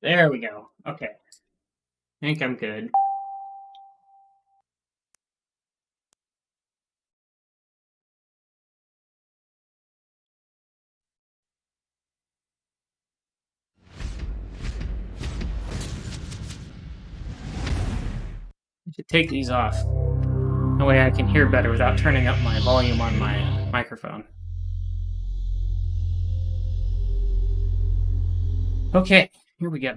There we go. Okay. I think I'm good. I should take these off. That way I can hear better without turning up my volume on my microphone. Okay, here we go.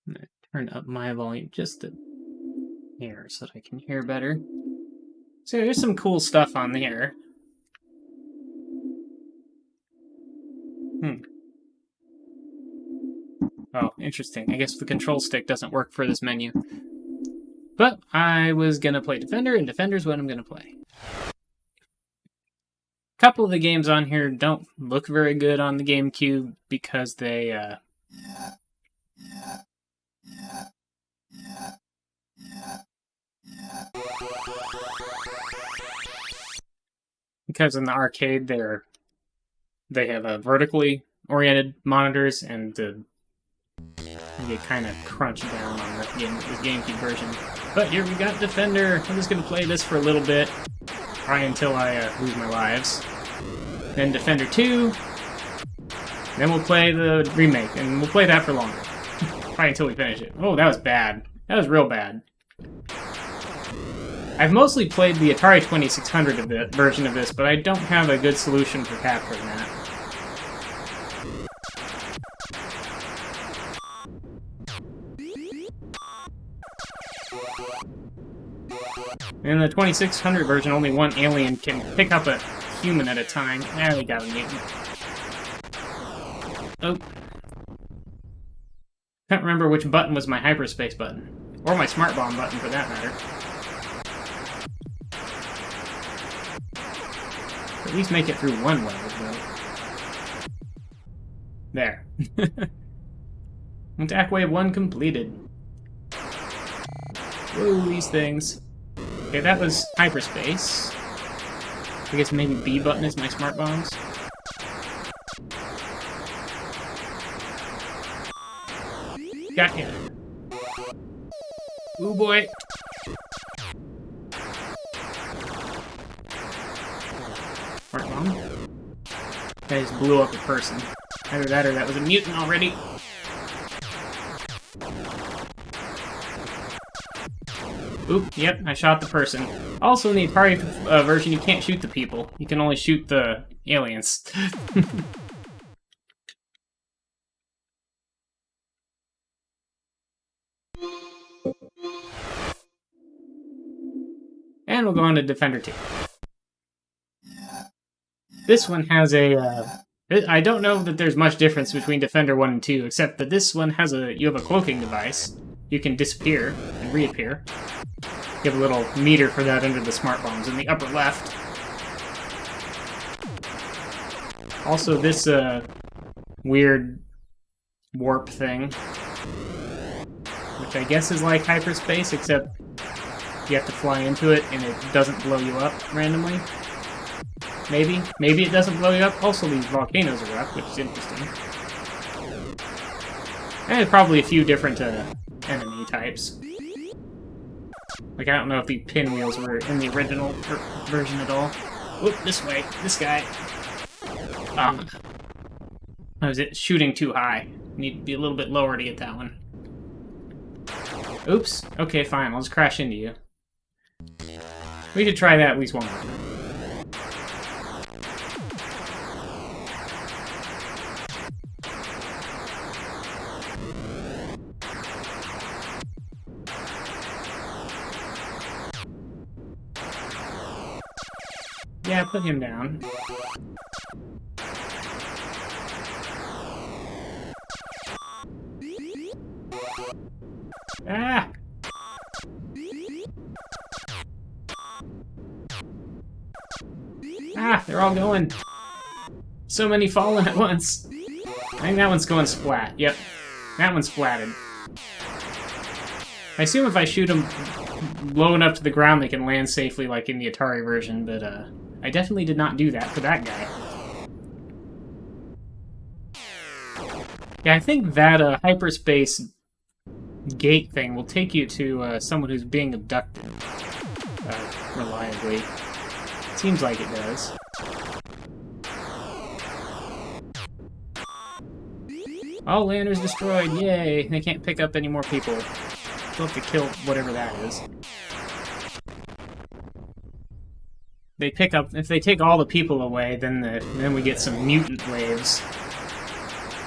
I'm gonna turn up my volume just a hair so that I can hear better. So there's some cool stuff on here. Oh, interesting. I guess the control stick doesn't work for this menu. But I was gonna play Defender, and Defender's what I'm gonna play. A couple of the games on here don't look very good on the GameCube because because in the arcade they have a vertically oriented monitors, and they kind of crunch down on the GameCube version. But here we got Defender. I'm just gonna play this for a little bit, probably until I lose my lives. Then Defender 2. Then we'll play the remake, and we'll play that for longer. Probably until we finish it. Oh, that was bad. That was real bad. I've mostly played the Atari 2600 version of this, but I don't have a good solution for capturing that. In the 2600 version, only one alien can pick up a human at a time. There we got a mutant. Oh. Can't remember which button was my hyperspace button. Or my smart bomb button, for that matter. At least make it through one level, though. There. Attack wave 1 completed. Whoa, these things. Okay, that was hyperspace. I guess maybe B button is my smart bombs. Got him. Ooh boy. Smart bomb. That just blew up a person. Either that or that was a mutant already. Oop, yep, I shot the person. Also, in the Atari version, you can't shoot the people. You can only shoot the aliens. And we'll go on to Defender 2. This one has a... I don't know that there's much difference between Defender 1 and 2, except that this one has you have a cloaking device. You can disappear and reappear. You have a little meter for that under the smart bombs in the upper left. Also, this weird warp thing, which I guess is like hyperspace, except you have to fly into it and it doesn't blow you up randomly. Maybe. Maybe it doesn't blow you up. Also, these volcanoes are up, which is interesting. And probably a few different enemy types. Like, I don't know if the pinwheels were in the original version at all. Whoop, this way. This guy. I was shooting too high. Need to be a little bit lower to get that one. Oops. Okay, fine. I'll just crash into you. We should try that at least one more time. Yeah, put him down. Ah! Ah, they're all going. So many falling at once. I think that one's going splat. Yep. That one's splatted. I assume if I shoot them low enough to the ground, they can land safely like in the Atari version, but I definitely did not do that for that guy. Yeah, I think that hyperspace gate thing will take you to someone who's being abducted reliably. Seems like it does. All landers destroyed, yay! They can't pick up any more people. They'll have to kill whatever that is. They pick up, if they take all the people away, then we get some mutant waves.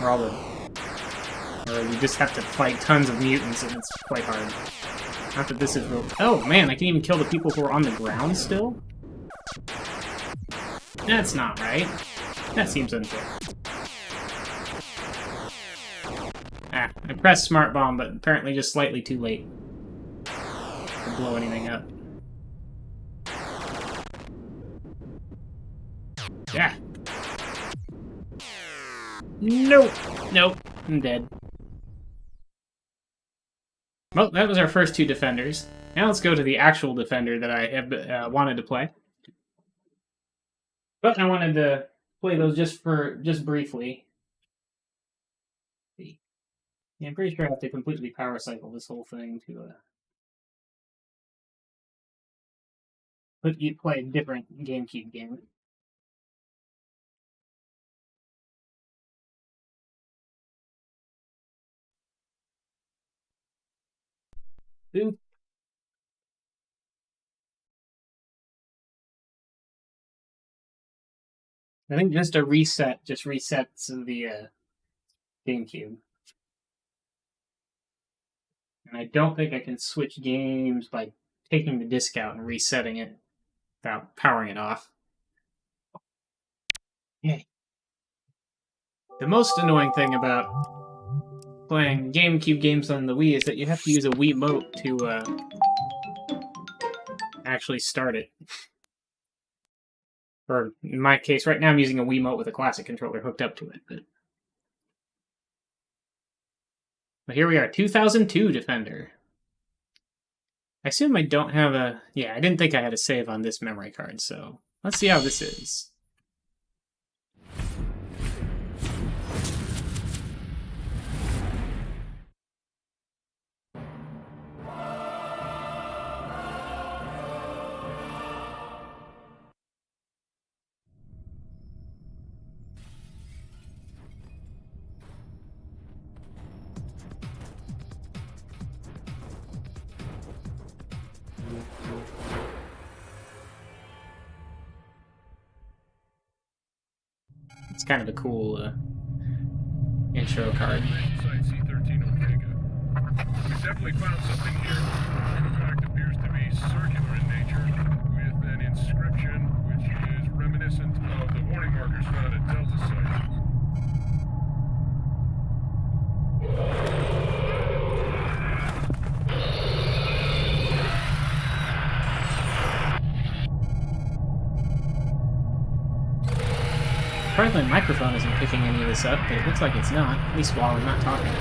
Or you just have to fight tons of mutants, and it's quite hard. Not that this is real. Oh man, I can even kill the people who are on the ground still? That's not right. That seems unfair. Ah, I pressed Smart Bomb, but apparently just slightly too late to blow anything up. Yeah. Nope. Nope. I'm dead. Well, that was our first two defenders. Now let's go to the actual defender that I have wanted to play. But I wanted to play those just briefly. Yeah, I'm pretty sure I have to completely power cycle this whole thing to play a different GameCube game. Boop. I think just a reset just resets the GameCube. And I don't think I can switch games by taking the disc out and resetting it without powering it off. Yay. The most annoying thing about playing GameCube games on the Wii is that you have to use a Wiimote to actually start it. Or in my case, right now I'm using a Wiimote with a classic controller hooked up to it. But here we are, 2002 Defender. I assume I don't have a... Yeah, I didn't think I had a save on this memory card, so let's see how this is. It's kind of a cool intro card. C13 Omega. We definitely found something here. The fact appears to be circular in nature, with an inscription which is reminiscent of the warning markers found at Delta Site. Apparently, my microphone isn't picking any of this up, but it looks like it's not, at least while I'm not talking.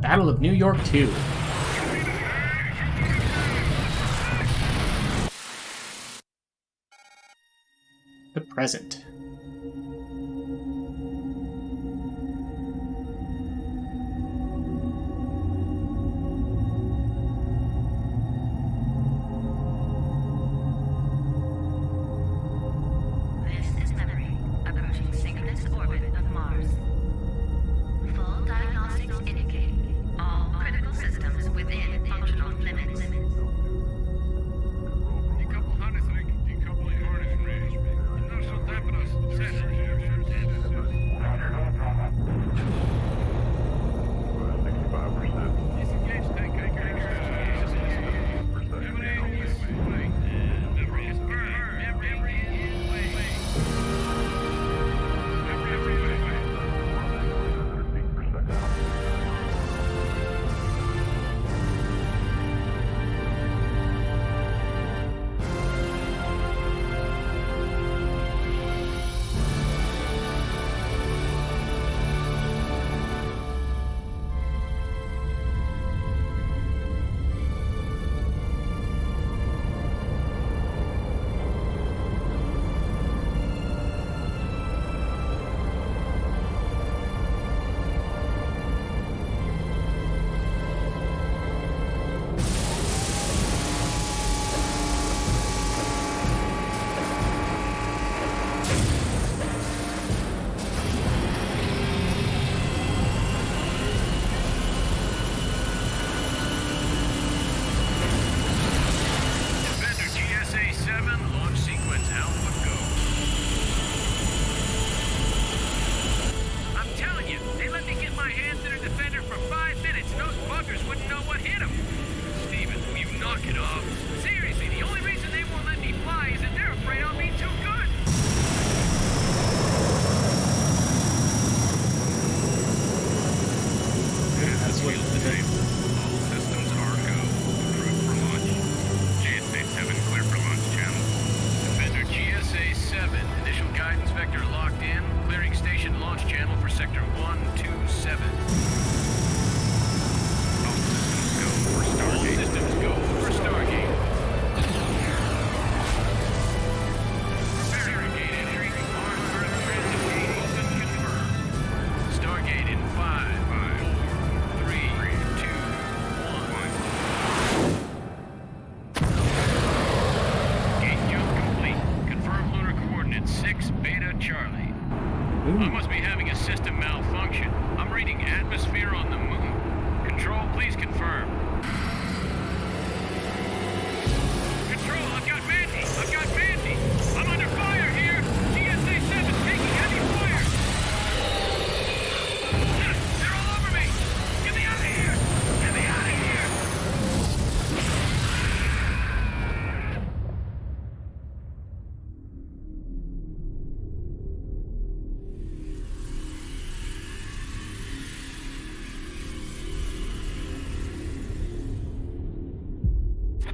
Battle of New York 2. The present.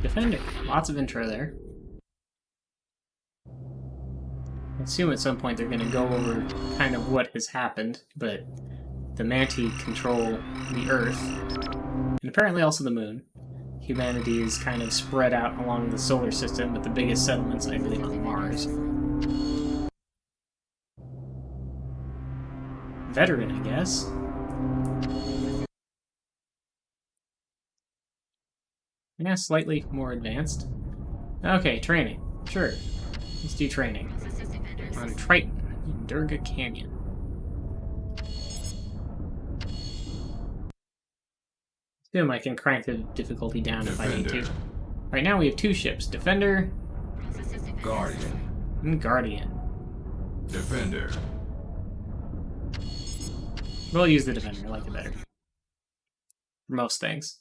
Defender. Lots of intro there. I assume at some point they're going to go over kind of what has happened, but the Manti control the Earth, and apparently also the Moon. Humanity is kind of spread out along the solar system, with the biggest settlements, I believe, on Mars. Veteran, I guess. Yeah, slightly more advanced. Okay, training. Sure. Let's do training. On Triton, in Durga Canyon. Assume I can crank the difficulty down if I need to. Right now we have 2 ships. Defender. Guardian. And Guardian. Defender. We'll use the Defender, I like it better. For most things.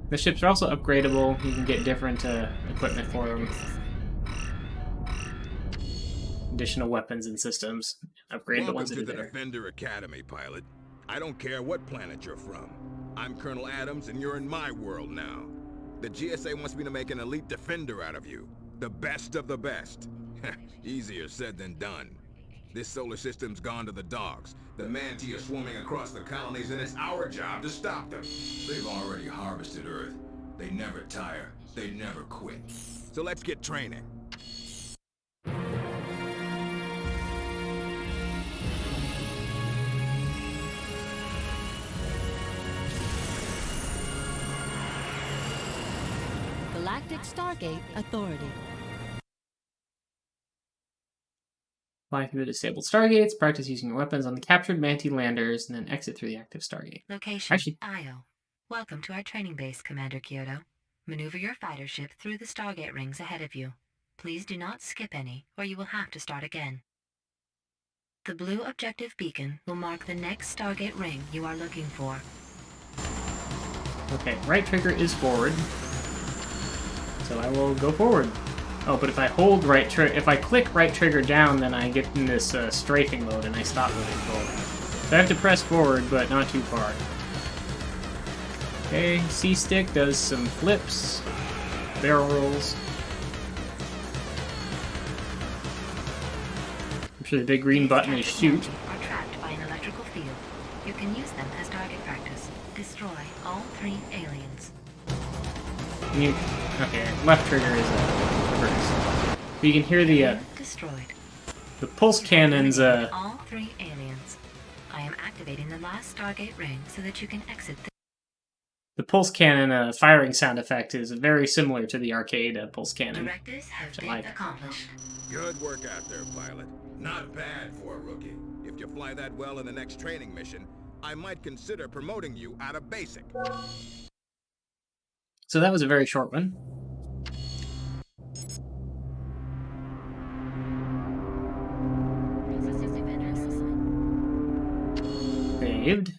The ships are also upgradable. You can get different equipment for them. Additional weapons and systems. Upgrade the ones that are there. Welcome to the Defender Academy, pilot. I don't care what planet you're from. I'm Colonel Adams, and you're in my world now. The GSA wants me to make an elite defender out of you. The best of the best. Easier said than done. This solar system's gone to the dogs. The Manti are swarming across the colonies, and it's our job to stop them. They've already harvested Earth. They never tire. They never quit. So let's get training. Galactic Stargate Authority. Fly through the disabled stargates, practice using your weapons on the captured Manti landers, and then exit through the active stargate. Location, Actually, Io. Welcome to our training base, Commander Kyoto. Maneuver your fighter ship through the stargate rings ahead of you. Please do not skip any, or you will have to start again. The blue objective beacon will mark the next stargate ring you are looking for. okay, right trigger is forward. So I will go forward. Oh, but if I hold right trigger, if I click right trigger down, then I get in this strafing mode and I stop moving forward. So I have to press forward, but not too far. Okay, C-stick does some flips, barrel rolls. I'm sure the big green button is shoot. Are trapped by an electrical field. You can use them as target practice. Destroy all 3 aliens. Okay, left trigger is reverse. But you can hear Destroyed. the pulse cannons. All 3 aliens. I am activating the last stargate ring so that you can exit The pulse cannon firing sound effect is very similar to the arcade pulse cannon. Directives have been like. accomplished. Good work out there, pilot. Not bad for a rookie. If you fly that well in the next training mission, I might consider promoting you out of basic. So that was a very short one. Saved.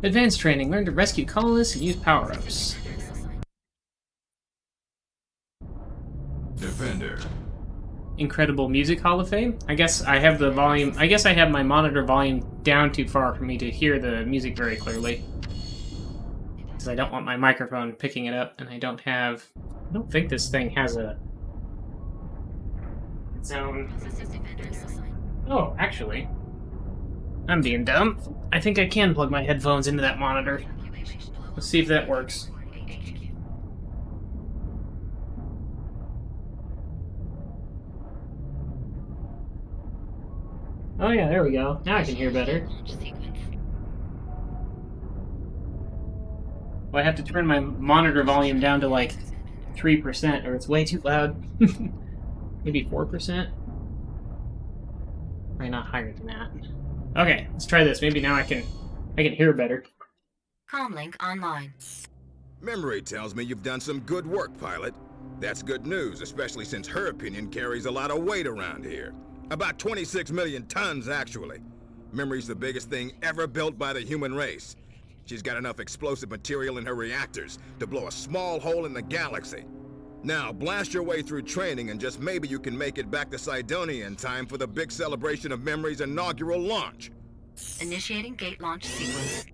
Advanced training. Learn to rescue colonists and use power-ups. Defender. Incredible Music Hall of Fame. I guess I have the volume. I guess I have my monitor volume down too far for me to hear the music very clearly. Because I don't want my microphone picking it up, and I don't think this thing has its own. Oh, actually, I'm being dumb. I think I can plug my headphones into that monitor. Let's see if that works. Oh yeah, there we go. Now I can hear better. Well, I have to turn my monitor volume down to like 3%, or it's way too loud. Maybe 4%? Probably not higher than that. Okay, let's try this. Maybe now I can hear better. Comlink online. Memory tells me you've done some good work, pilot. That's good news, especially since her opinion carries a lot of weight around here. About 26 million tons, actually. Memory's the biggest thing ever built by the human race. She's got enough explosive material in her reactors to blow a small hole in the galaxy. Now, blast your way through training and just maybe you can make it back to Cydonia in time for the big celebration of Memory's inaugural launch. Initiating gate launch sequence.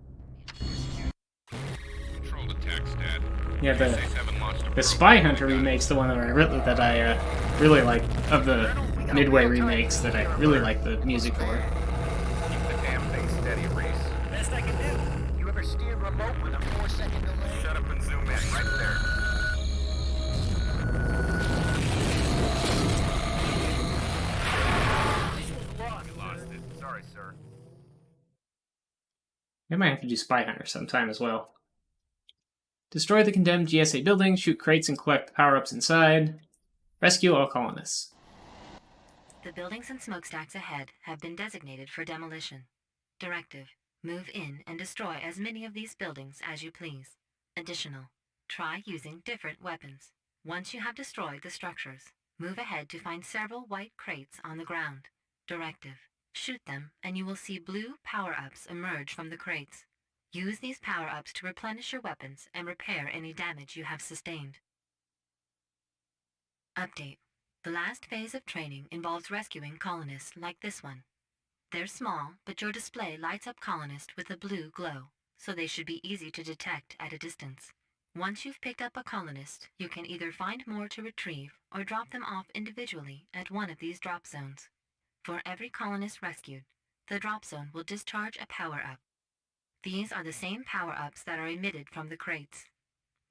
Controlled attack stat. Yeah, SA-7 launched a the Spy Hunter remake's the one that I really like, of the Midway remakes, that I really like the music for. Keep the damn thing steady, Reese. Best I can do. You ever steer remote with a 4-second delay? Shut up and zoom in right there. You lost it. Sorry, sir. I might have to do Spy Hunter sometime as well. Destroy the condemned GSA building, shoot crates and collect power-ups inside. Rescue all colonists. The buildings and smokestacks ahead have been designated for demolition. Directive: move in and destroy as many of these buildings as you please. Additional: try using different weapons. Once you have destroyed the structures, move ahead to find several white crates on the ground. Directive: shoot them and you will see blue power-ups emerge from the crates. Use these power-ups to replenish your weapons and repair any damage you have sustained. Update: the last phase of training involves rescuing colonists like this one. They're small, but your display lights up colonists with a blue glow, so they should be easy to detect at a distance. Once you've picked up a colonist, you can either find more to retrieve or drop them off individually at one of these drop zones. For every colonist rescued, the drop zone will discharge a power-up. These are the same power-ups that are emitted from the crates.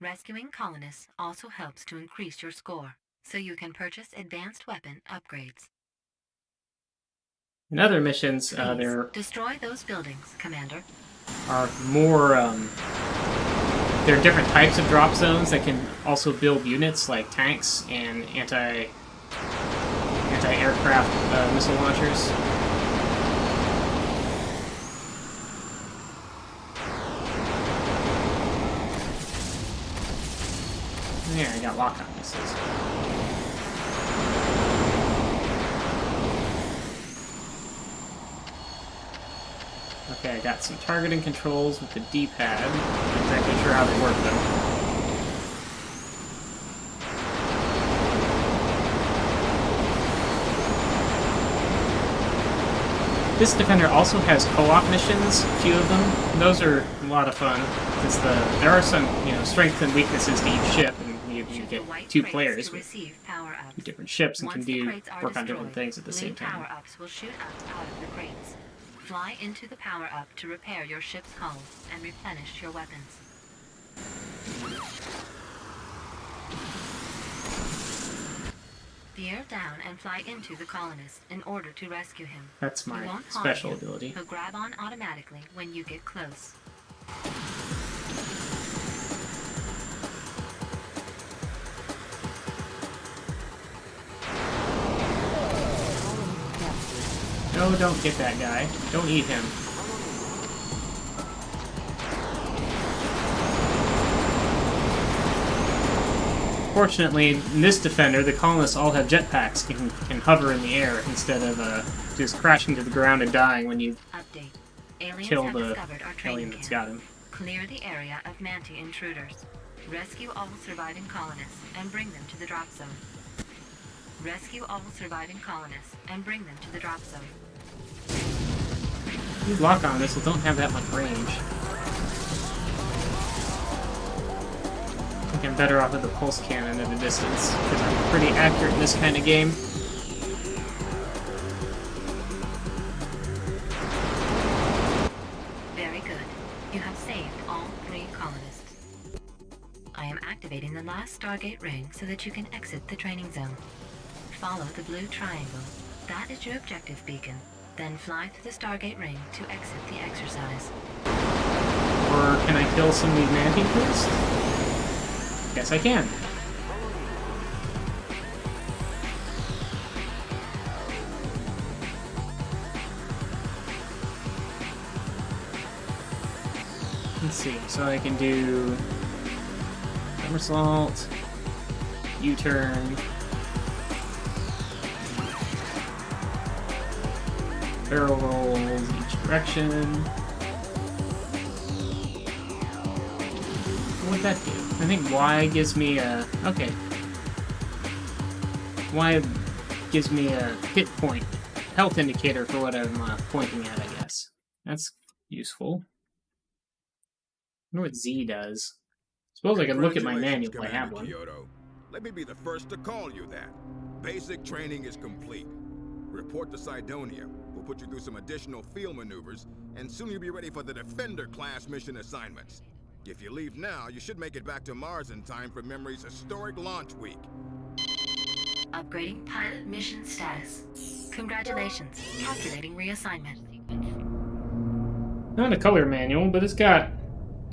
Rescuing colonists also helps to increase your score, so you can purchase advanced weapon upgrades. In other missions, Please there destroy those buildings, Commander. are more, there are different types of drop zones that can also build units like tanks and anti-aircraft missile launchers. Yeah, I got lock-on missiles. Okay, I got some targeting controls with the D-pad. Not exactly sure how they work, though. This Defender also has co-op missions, a few of them. And those are a lot of fun, because there are some, strengths and weaknesses to each ship, and you Shoot get the white two crates players to with receive power-ups. two different ships and Once can the crates are work on different destroyed, things at the blue same time. power-ups will shoot up out of the crates. Fly into the power-up to repair your ship's hull and replenish your weapons. Veer down and fly into the colonist in order to rescue him. That's He my won't harm special you. ability. He'll grab on automatically when you get close. No, don't get that guy. Don't eat him. Fortunately, in this Defender, the colonists all have jetpacks, can hover in the air instead of just crashing to the ground and dying when you Update: aliens kill have the discovered our training alien that's camp. got him. Clear the area of Manti intruders. Rescue all surviving colonists and bring them to the drop zone. Rescue all surviving colonists and bring them to the drop zone. These lock-on missiles don't have that much range. I think I'm better off with the pulse cannon at a distance, because I'm pretty accurate in this kind of game. Very good. You have saved all 3 colonists. I am activating the last Stargate ring so that you can exit the training zone. Follow the blue triangle. That is your objective beacon. Then fly through the Stargate ring to exit the exercise. Or can I kill some of these Manti crews? Yes, I can. Let's see, so I can do somersault, U-turn, barrel rolls each direction. What'd that do? I think Y gives me a... okay. Y gives me a hit point, health indicator for what I'm pointing at, I guess. That's useful. I wonder what Z does. Suppose I could look at my manual if I have one. Kyoto. Let me be the first to call you that. Basic training is complete. Report to Cydonia. We'll put you through some additional field maneuvers, and soon you'll be ready for the Defender class mission assignments. If you leave now, you should make it back to Mars in time for Memory's historic launch week. Upgrading pilot mission status. Congratulations. Calculating reassignment. Not a color manual, but it's got,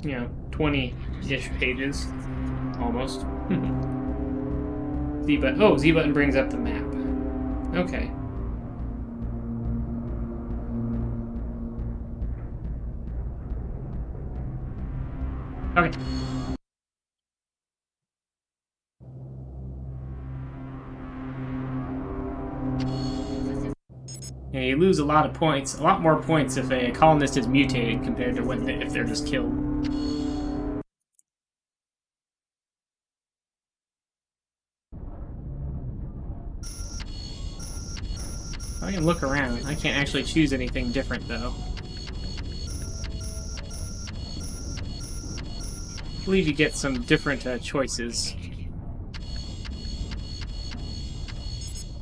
20-ish pages. Almost. Z button. Oh, Z button brings up the map. Okay. Okay. Yeah, you lose a lot of points. A lot more points if a colonist is mutated compared to if they're just killed. I can look around. I can't actually choose anything different, though. I believe you get some different choices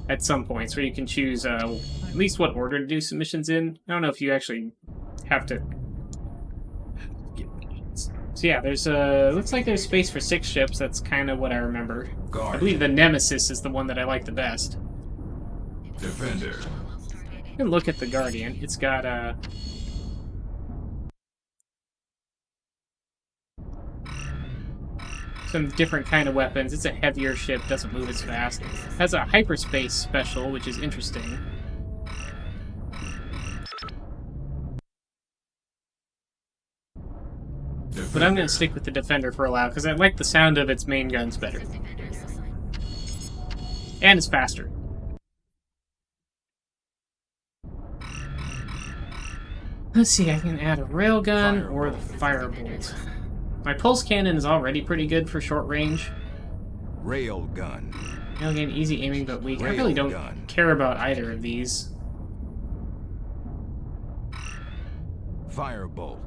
at some points, where you can choose at least what order to do submissions in. I don't know if you actually have to. So yeah, there's looks like there's space for 6 ships. That's kind of what I remember. Guard. I believe the Nemesis is the one that I like the best. Defender. You can look at the Guardian. It's got some different kind of weapons. It's a heavier ship, doesn't move as fast. Has a hyperspace special, which is interesting. But I'm going to stick with the Defender for a while, because I like the sound of its main guns better. And it's faster. Let's see, I can add a railgun or the firebolt. My pulse cannon is already pretty good for short range. Railgun. Again, easy aiming but weak. I really don't care about either of these. Firebolt.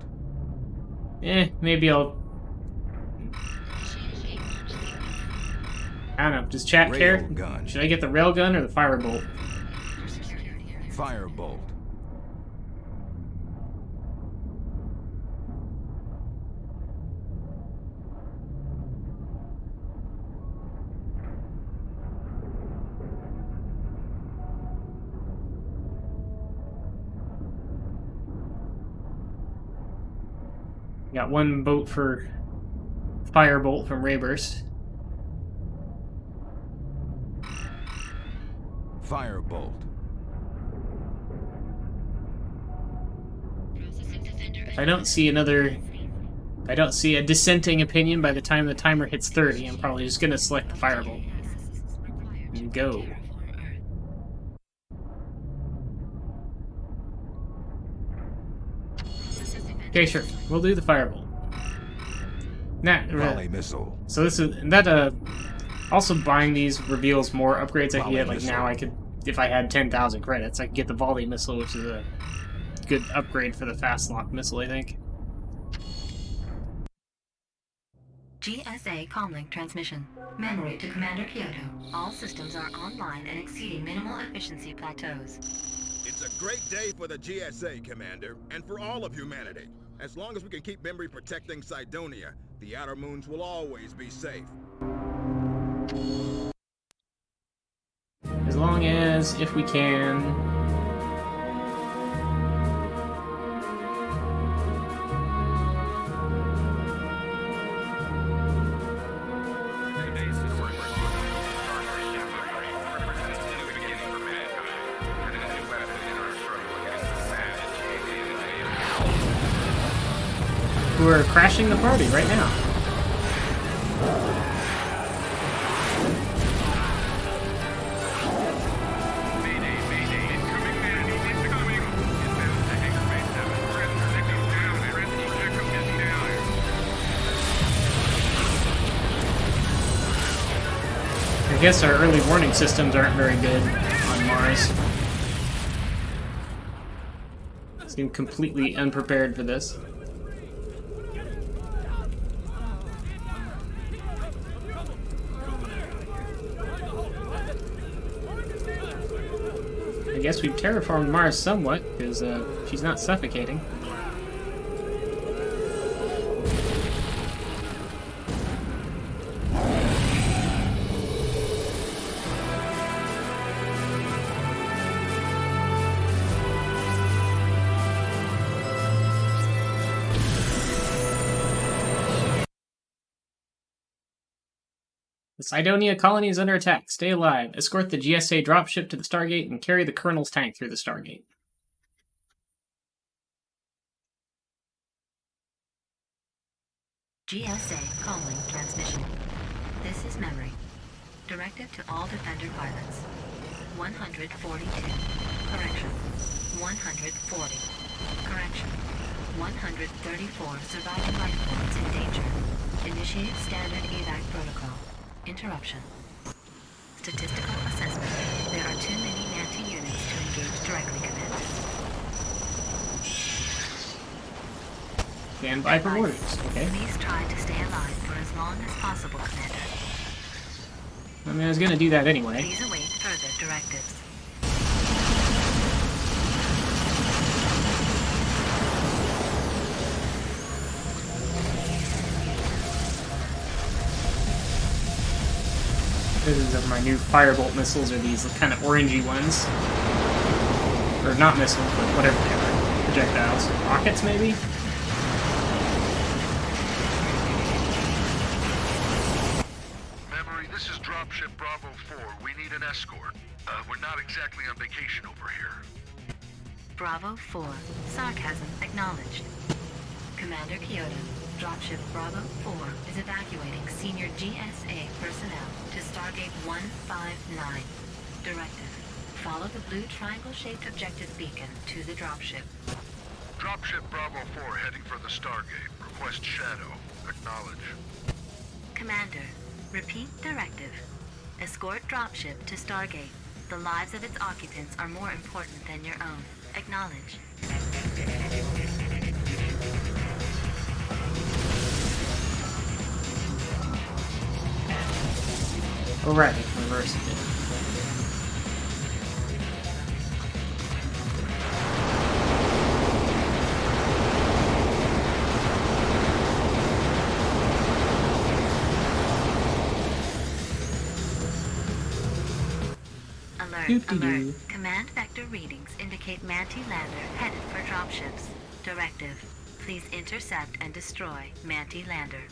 Maybe I'll... I don't know, does chat care? Railgun. Should I get the railgun or the firebolt? Firebolt. Got one vote for firebolt from Rayburst. Firebolt. If I don't see a dissenting opinion by the time the timer hits 30, I'm probably just gonna select the firebolt. And go. Okay, sure. We'll do the firebolt. Volley missile. So this is also buying these reveals more upgrades I can get. Like now I could, if I had 10,000 credits, I could get the volley missile, which is a good upgrade for the fast lock missile, I think. GSA comlink transmission. Memory to Commander Kyoto. All systems are online and exceeding minimal efficiency plateaus. It's a great day for the GSA, Commander, and for all of humanity. As long as we can keep Memory protecting Cydonia, the Outer Moons will always be safe. As long as, if we can... We're crashing the party right now. I guess our early warning systems aren't very good on Mars. So Seem completely unprepared for this. I guess we've terraformed Mars somewhat, because she's not suffocating. The Cydonia colony is under attack. Stay alive. Escort the GSA dropship to the Stargate and carry the Colonel's tank through the Stargate. GSA comlink transmission. This is memory. Directive to all Defender pilots. 142. Correction. 140. Correction. 134 surviving life forms in danger. Initiate standard evac protocol. Interruption. Statistical assessment. There are too many Manti units to engage directly, Commander. Stand by for orders. Okay. Please try to stay alive for as long as possible, Commander. I mean, I was gonna do that anyway. Please await further directives. This is my new Firebolt missiles, are these kind of orangey ones. Or not missiles, but whatever they are. Projectiles. Rockets, maybe? Memory, this is Dropship Bravo 4. We need an escort. We're not exactly on vacation over here. Bravo 4. Sarcasm acknowledged. Commander Kyoto, Dropship Bravo 4 is evacuating senior GSA personnel to Stargate 159. Directive. Follow the blue triangle-shaped objective beacon to the dropship. Dropship Bravo 4 heading for the Stargate. Request Shadow. Acknowledge. Commander, repeat directive. Escort dropship to Stargate. The lives of its occupants are more important than your own. Acknowledge. Alright, reverse it. Alert, Doop-de-doo. alert. Command vector readings indicate Manti lander headed for dropships. Directive. Please intercept and destroy Manti lander.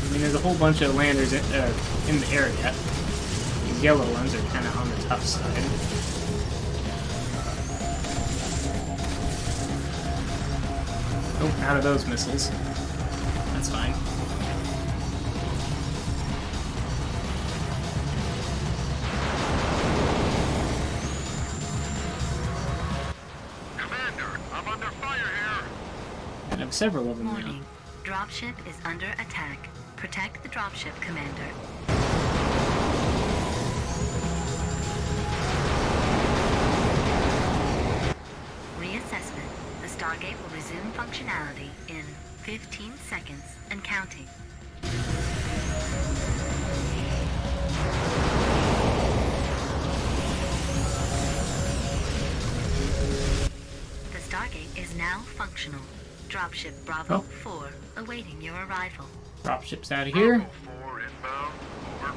I mean, there's a whole bunch of landers in the area. These yellow ones are kind of on the tough side. Oh, out of those missiles. That's fine. Commander, I'm under fire here. I have several of them now. Warning. Dropship is under attack. Protect the dropship, Commander. Reassessment. The Stargate will resume functionality in 15 seconds and counting. The Stargate is now functional. Dropship Bravo 4 awaiting your arrival. Dropship's out of here. Bravo 4 inbound. Over.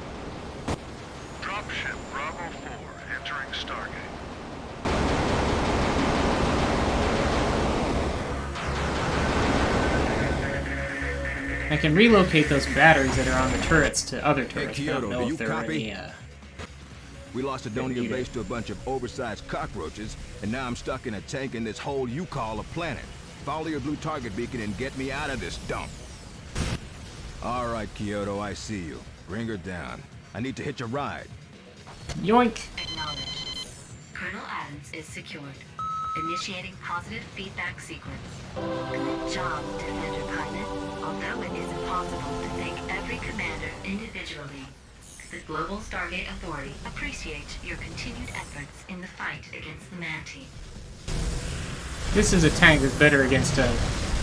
Dropship Bravo 4 entering Stargate. I can relocate those batteries that are on the turrets to other turrets. Kyoto, I don't know do if you they're copy? already, We lost Adonia Indeed. base to a bunch of oversized cockroaches, and now I'm stuck in a tank in this hole you call a planet. Follow your blue target beacon and get me out of this dump. All right, Kyoto, I see you. Bring her down. I need to hitch a ride. yoink! Acknowledged. Colonel Adams is secured. Initiating positive feedback sequence. Good job, Defender Pilot. Although it is impossible to thank every commander individually, the Global Stargate Authority appreciates your continued efforts in the fight against the Manti. This is a tank that's better against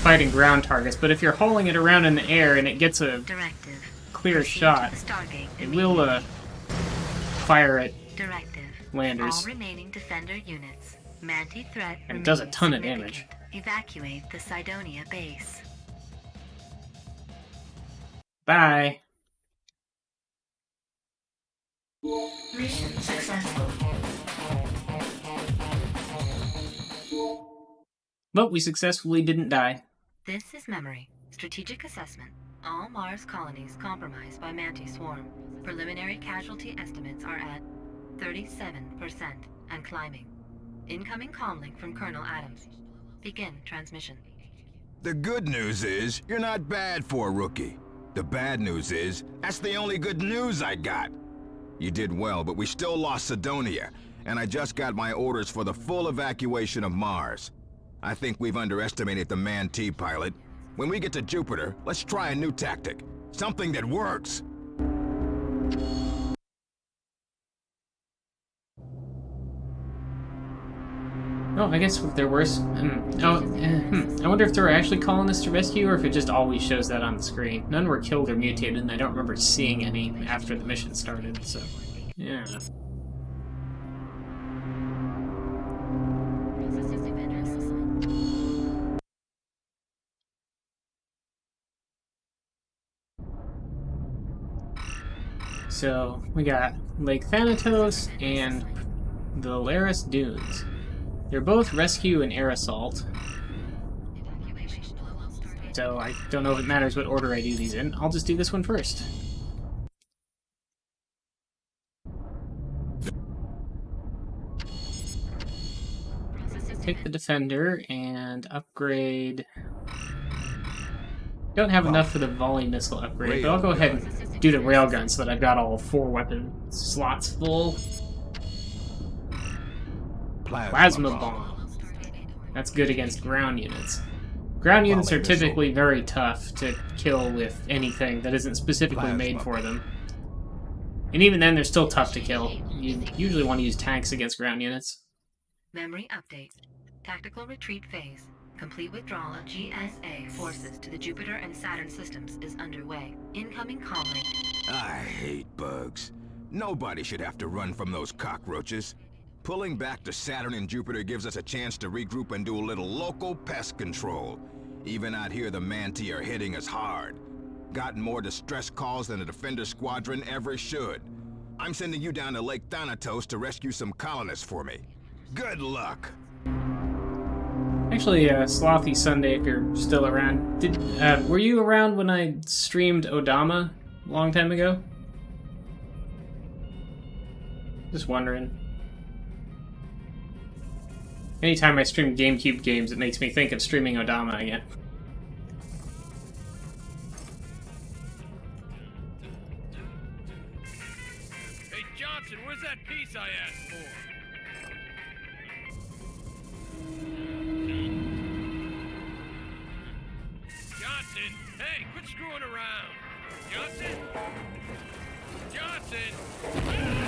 fighting ground targets, but if you're hauling it around in the air and it gets a Directive. clear Proceed shot, to the Stargate it will fire at Directive. landers. All remaining defender units. Manti threat And it does a remains ton of significant. damage. Evacuate the Cydonia base. Bye. Mission successful. But we successfully didn't die. This is Memory. Strategic assessment. All Mars colonies compromised by Manti swarm. Preliminary casualty estimates are at 37% and climbing. Incoming comlink from Colonel Adams. Begin transmission. The good news is, you're not bad for a rookie. The bad news is, that's the only good news I got. You did well, but we still lost Cydonia, and I just got my orders for the full evacuation of Mars. I think we've underestimated the Man-T pilot. When we get to Jupiter, let's try a new tactic. Something that works. Oh, I guess there were I wonder if there were actually colonists to rescue, or if it just always shows that on the screen. None were killed or mutated, and I don't remember seeing any after the mission started, so... yeah. So, we got Lake Thanatos and the Laris Dunes. They're both rescue and air assault. So I don't know if it matters what order I do these in. I'll just do this one first. Take the Defender and upgrade... Don't have enough for the volley missile upgrade, but I'll go ahead and do the railgun so that I've got all 4 weapon slots full. Plasma bomb. That's good against ground units. Ground units are typically very tough to kill with anything that isn't specifically made for them. And even then, they're still tough to kill. You usually want to use tanks against ground units. Memory update. Tactical retreat phase. Complete withdrawal of GSA forces to the Jupiter and Saturn systems is underway. Incoming comlink. I hate bugs. Nobody should have to run from those cockroaches. Pulling back to Saturn and Jupiter gives us a chance to regroup and do a little local pest control. Even out here, the Manti are hitting us hard. Gotten more distress calls than a Defender squadron ever should. I'm sending you down to Lake Thanatos to rescue some colonists for me. Good luck! Actually, Slothy Sunday, if you're still around, were you around when I streamed Odama a long time ago? Just wondering. Anytime I stream GameCube games, it makes me think of streaming Odama again. Hey, Johnson, where's that piece I asked for? Johnson! Hey, quit screwing around! Johnson! Johnson!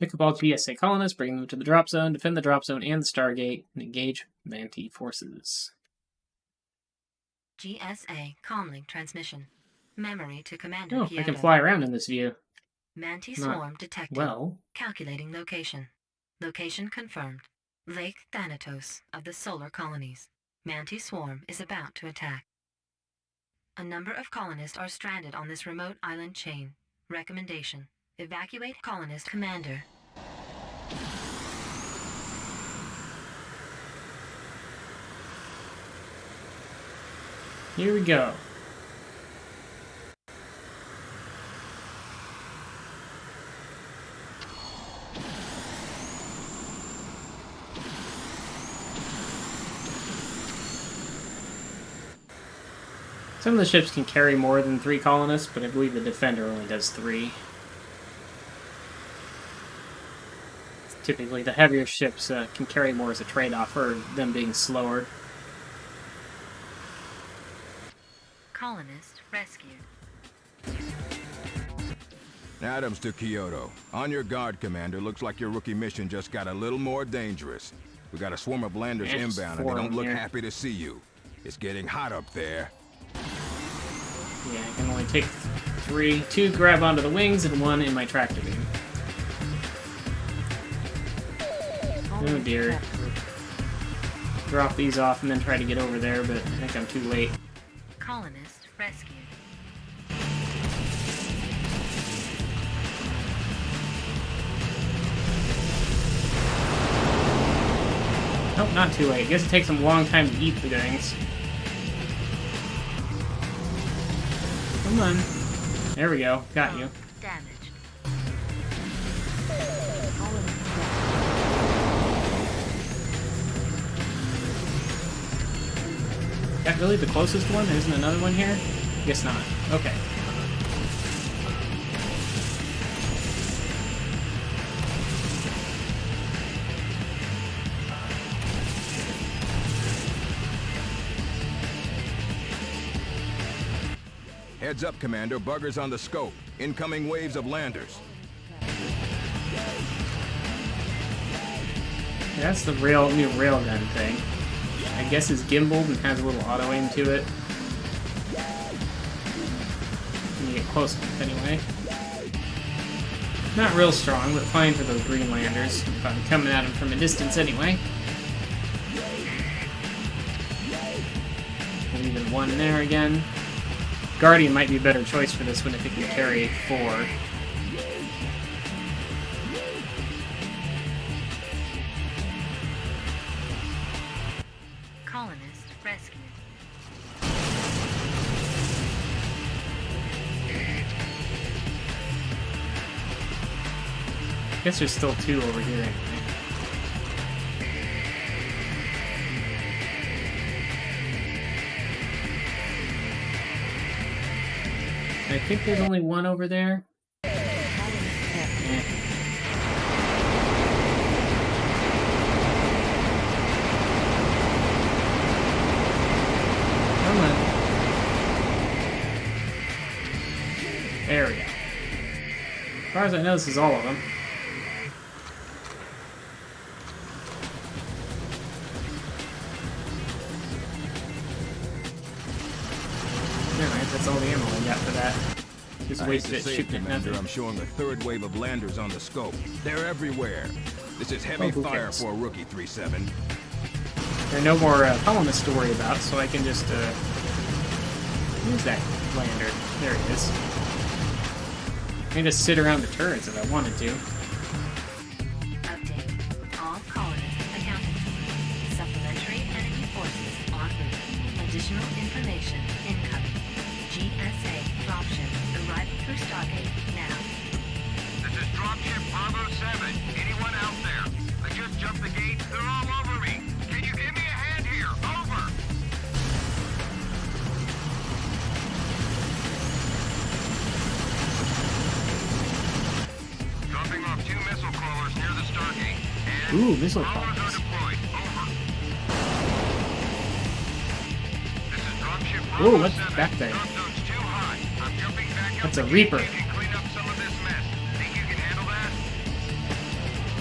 Pick up all GSA colonists, bring them to the drop zone, defend the drop zone and the Stargate, and engage Manti forces. GSA comlink transmission. Memory to Commander Oh, Kyoto. I can fly around in this view. Manti Not swarm detected. well. Calculating location. Location confirmed. Lake Thanatos of the solar colonies. Manti swarm is about to attack. A number of colonists are stranded on this remote island chain. Recommendation: evacuate colonist commander. Here we go. Some of the ships can carry more than 3 colonists, but I believe the Defender only does 3. Typically, the heavier ships can carry more as a trade-off for them being slower. Colonist rescued. Adams to Kyoto. On your guard, Commander. Looks like your rookie mission just got a little more dangerous. We got a swarm of landers Yeah, inbound, and they don't look here. happy to see you. It's getting hot up there. Yeah, I can only take 3. 2 grab onto the wings and 1 in my tractor beam. Oh dear. Drop these off and then try to get over there, but I think I'm too late. Colonist rescued. Nope, not too late. I guess it takes them a long time to eat the things. Come on. There we go. Got you. Damaged. That really the closest one? There isn't another one here? Guess not. Okay. Heads up, Commander. Buggers on the scope. Incoming waves of landers. That's the new railgun thing. I guess it's gimbaled and has a little auto aim to it. When you get close enough, anyway. Not real strong, but fine for those green landers. Probably coming at them from a distance anyway. Leaving 1 there again. Guardian might be a better choice for this one if it can carry 4. Colonist rescued. I guess there's still 2 over here anyway. I think there's only 1 over there. Eh. Come on. There we go. As far as I know, this is all of them. Alright, that's all the ammo I got for that. Just I hate wasted to it say it, shooting at Commander, nothing. I'm showing a 3rd wave of landers on the scope. They're everywhere. This is heavy who fire cares? for a rookie 3-7. There are no more colonists to worry about, so I can just, where's that lander? There it is. I can just sit around the turrets if I wanted to. Update. All colonists accounted for. Supplementary enemy forces en route. Additional information incoming. GSA dropship arriving through Stargate now. This is dropship Bravo 7. Anyone out there? I just jumped the gate. They're all over me. Can you give me a hand here? Over. Dropping off 2 missile crawlers near the Stargate. And Ooh, missile crawlers are crawlers. deployed. Over. This is dropship Ooh, Bravo what's 7. back there? Drop zone's too high. I'm jumping back up That's a the Reaper. gate so you can clean up some of this mess. Think you can handle that?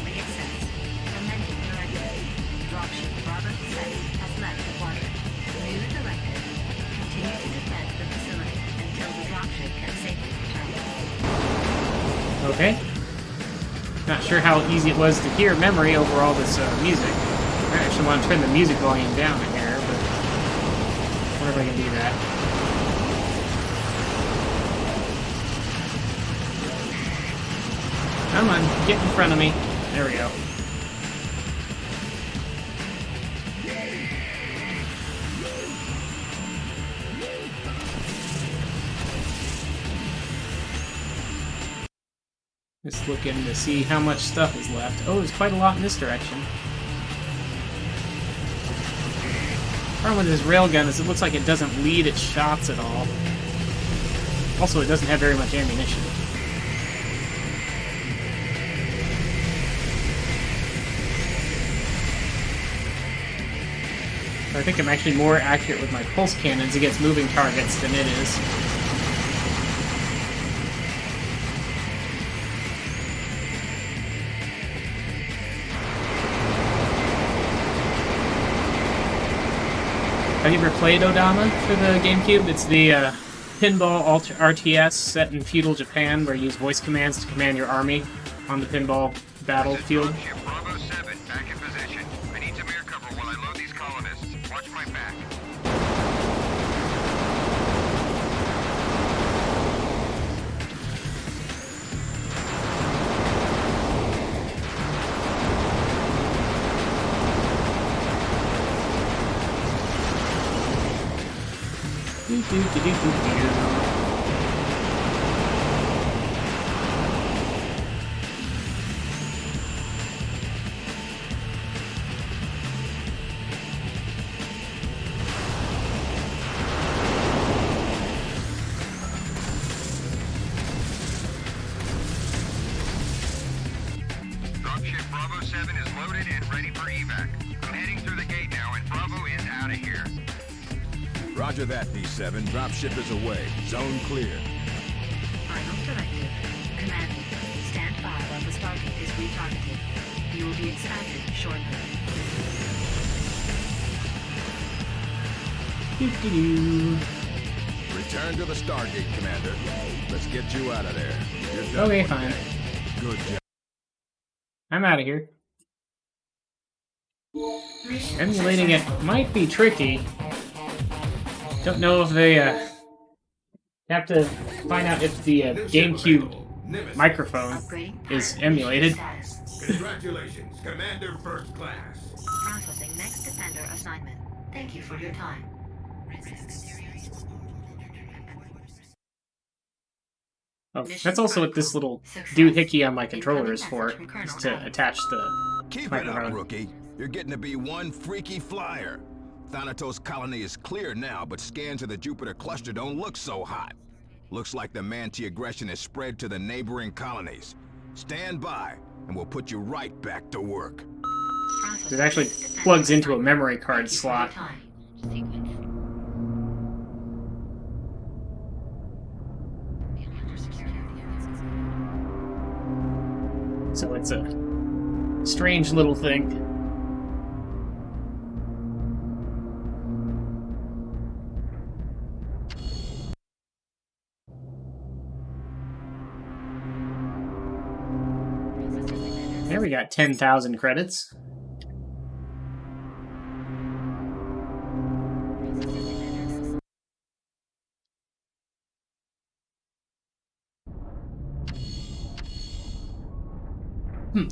Makes sense. Amending directive. Dropship Bravo 7 has left the quadrant. New directive. Continue to defend the facility until the dropship can safely return. Okay. Not sure how easy it was to hear memory over all this music. I actually want to turn the music volume down in here, but I wonder if I can do that. Come on, get in front of me. There we go. Just looking to see how much stuff is left. Oh, there's quite a lot in this direction. The problem with this railgun is it looks like it doesn't lead its shots at all. Also, it doesn't have very much ammunition. I think I'm actually more accurate with my pulse cannons against moving targets than it is. Have you ever played Odama for the GameCube? It's the pinball RTS set in feudal Japan where you use voice commands to command your army on the pinball battlefield. Dropship Bravo 7, back in position. I need some air cover while I load these colonists. Watch my back. Dropship Bravo 7 is loaded and ready for evac. I'm heading through the gate now, and Bravo is out of here. Roger that, D7. Dropship is away. Zone clear. Final directive. Command, stand by while the Stargate is retargeted. You will be expanded shortly. Return to the Stargate, Commander. Let's get you out of there. You're done Okay, for fine. today. Good job. I'm out of here. Emulating it might be tricky. Don't know if they have to find out if the GameCube microphone Upgrading is pilot emulated. status. Congratulations, Commander First Class. Processing next defender assignment. Thank you for your time. Oh, that's also what this little doohickey on my controller is for, is to attach the Keep it microphone. up, rookie. You're getting to be one freaky flyer. Thanatos colony is clear now, but scans of the Jupiter cluster don't look so hot. Looks like the Manti aggression has spread to the neighboring colonies. Stand by, and we'll put you right back to work. It actually plugs into a memory card slot. So it's a strange little thing. There we got 10,000 credits.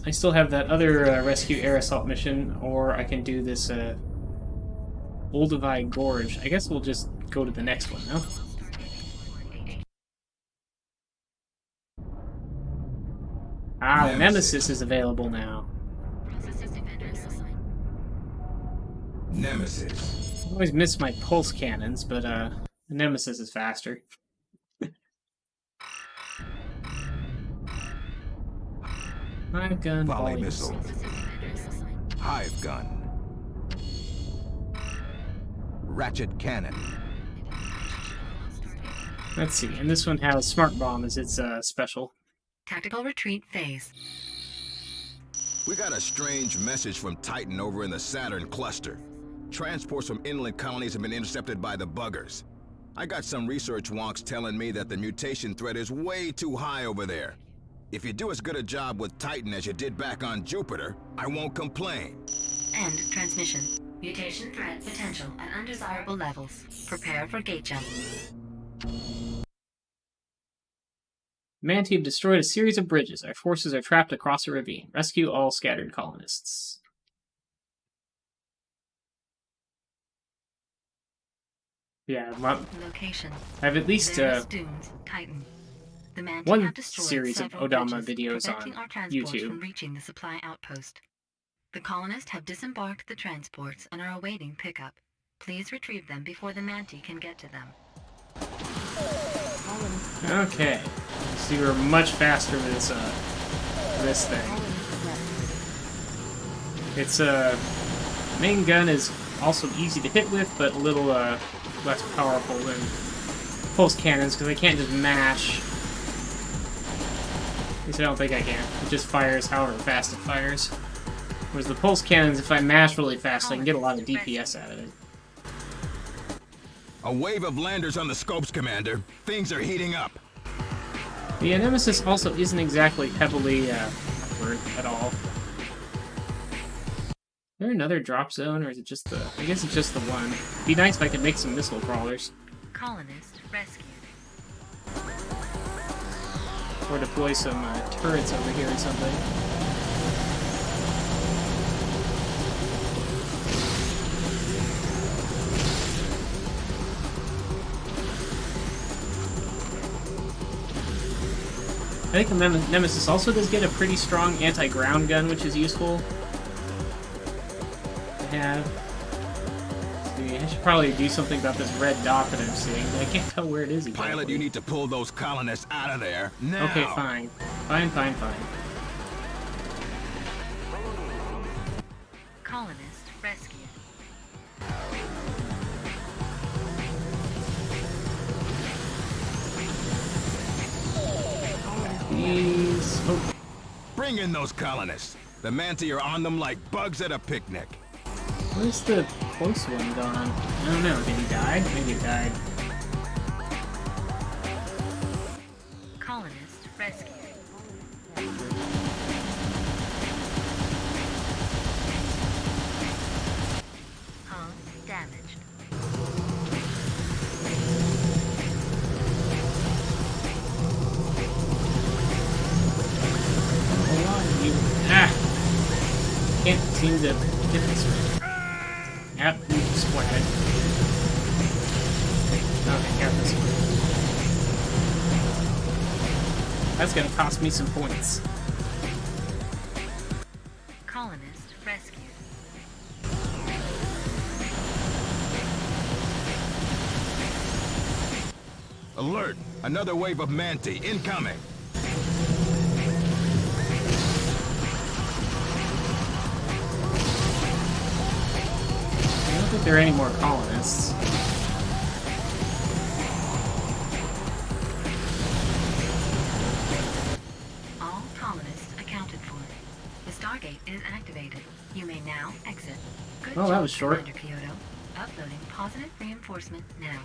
I still have that other rescue air assault mission, or I can do this Olduvai Gorge. I guess we'll just go to the next one now. Ah, the Nemesis is available now. Nemesis. I always miss my pulse cannons, but the Nemesis is faster. Hive gun, Volley volley missile. Hive gun. Ratchet cannon. Let's see, and this one has smart bomb as its special. Tactical retreat phase. We got a strange message from Titan over in the Saturn cluster. Transports from inland colonies have been intercepted by the buggers. I got some research wonks telling me that the mutation threat is way too high over there. If you do as good a job with Titan as you did back on Jupiter, I won't complain. End transmission. Mutation threat potential at undesirable levels. Prepare for gate jump. Manti have destroyed a series of bridges. Our forces are trapped across a ravine. Rescue all scattered colonists. Yeah, Location. I've at least Varus Dunes, Titan. The Manti one have destroyed series of several Odama bridges, videos preventing on our transports YouTube. from reaching the supply outpost. The colonists have disembarked the transports and are awaiting pickup. Please retrieve them before the Manti can get to them. Okay, so you're much faster with this thing. Its main gun is also easy to hit with, but a little less powerful than pulse cannons because I can't just mash. At least I don't think I can. It just fires however fast it fires. Whereas the pulse cannons, if I mash really fast, I can get a lot of DPS out of it. A wave of landers on the scopes, Commander. Things are heating up. The Nemesis also isn't exactly heavily armored at all. Is there another drop zone, or is it just the... I guess it's just the one. It'd be nice if I could make some missile crawlers. Colonist rescued. Or deploy some turrets over here or something. I think the Nemesis also does get a pretty strong anti-ground gun, which is useful to have. See, I should probably do something about this red dot that I'm seeing, but I can't tell where it is exactly. Pilot, you need to pull those colonists out of there now. Okay, fine. Fine. Colonist rescued. Please. Oh, Bring in those colonists. The Manti are on them like bugs at a picnic. where's the close one gone? I don't know. Did he die? Maybe he died. Colonist rescued. Hull damaged. Hold on, you. Ah! Can't seem to get this one. Yep, you splatted. Okay, got this one. That's gonna cost me some points. Colonist rescued. Alert! Another wave of Manti incoming. I don't think there are any more colonists. All colonists accounted for. The Stargate is activated. You may now exit. Good Well, that job, was short. Commander Kyoto. Uploading positive reinforcement now.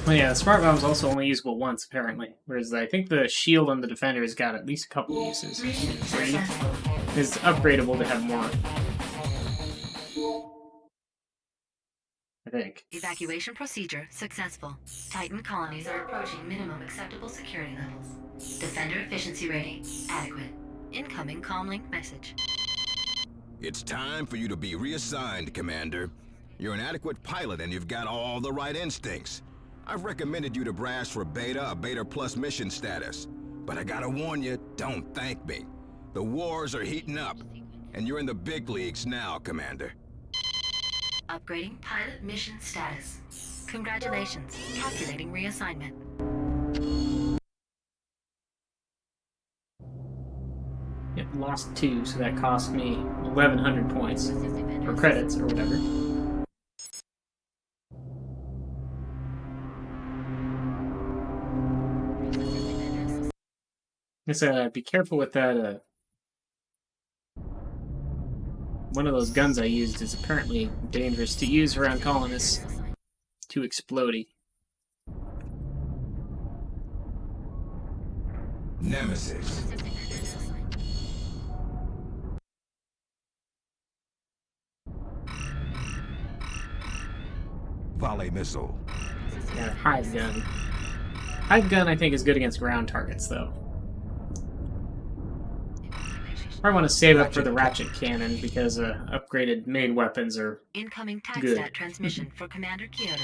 Well, yeah, the smart bomb's also only usable once, apparently. Whereas I think the shield on the defender's got at least a couple uses. 3. It's upgradable to have more. I think. Evacuation procedure successful. Titan colonies are approaching minimum acceptable security levels. Defender efficiency rating adequate. Incoming comlink message. It's time for you to be reassigned, Commander. You're an adequate pilot and you've got all the right instincts. I've recommended you to brass for Beta, a Beta Plus mission status. But I gotta warn you, don't thank me. The wars are heating up, and you're in the big leagues now, Commander. Upgrading pilot mission status. Congratulations. Calculating reassignment. Yep, lost 2, so that cost me 1,100 points. Or credits, or whatever. Just be careful with that, one of those guns I used is apparently dangerous to use around colonists. Too explodey. Nemesis. Volley missile. Yeah, hive gun. Hive gun I think is good against ground targets though. I want to save up for the ratchet cannon because upgraded main weapons are Incoming Good. TACSTAT transmission for Commander Kyoto.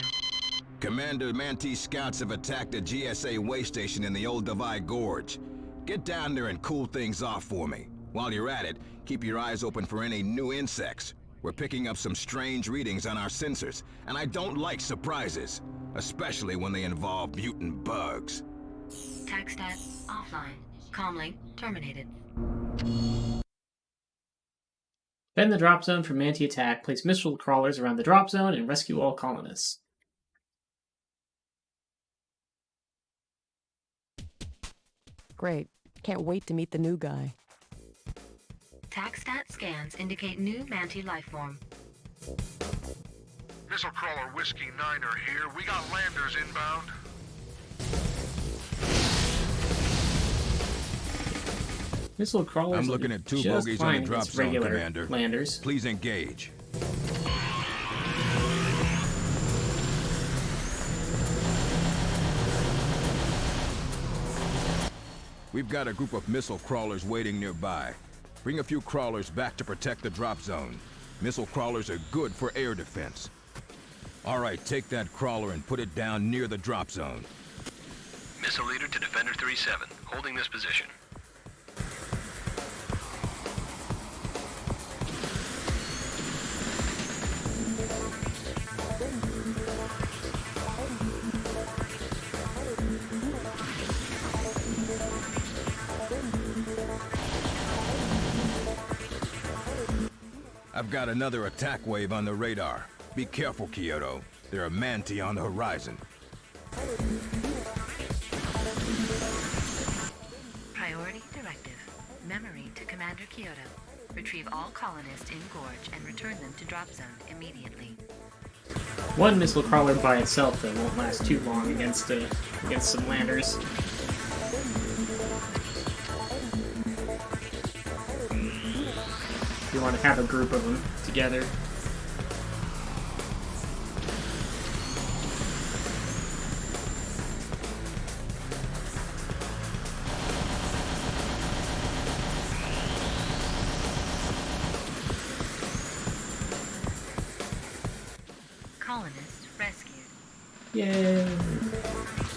Commander Mantis scouts have attacked a GSA way station in the Old Divide Gorge. Get down there and cool things off for me. While you're at it, keep your eyes open for any new insects. We're picking up some strange readings on our sensors, and I don't like surprises, especially when they involve mutant bugs. TACSTAT offline. Comlink terminated. Bend the drop zone for Manti attack. Place missile crawlers around the drop zone and rescue all colonists. Great. Can't wait to meet the new guy. TACSTAT scans indicate new Manti lifeform. Missile Crawler Whiskey 9er here. We got landers inbound. Missile crawlers. I'm will looking do at two just bogeys on fine the drop against zone, regular Commander. landers. Please engage. We've got a group of missile crawlers waiting nearby. Bring a few crawlers back to protect the drop zone. Missile crawlers are good for air defense. All right, take that crawler and put it down near the drop zone. Missile leader to Defender 3-7, holding this position. I've got another attack wave on the radar. Be careful, Kyoto. There are Manti on the horizon. Priority directive. Memory to Commander Kyoto. Retrieve all colonists in Gorge and return them to drop zone immediately. One missile crawler by itself that won't last too long against some landers. You want to have a group of them together. Colonists rescued. Yay!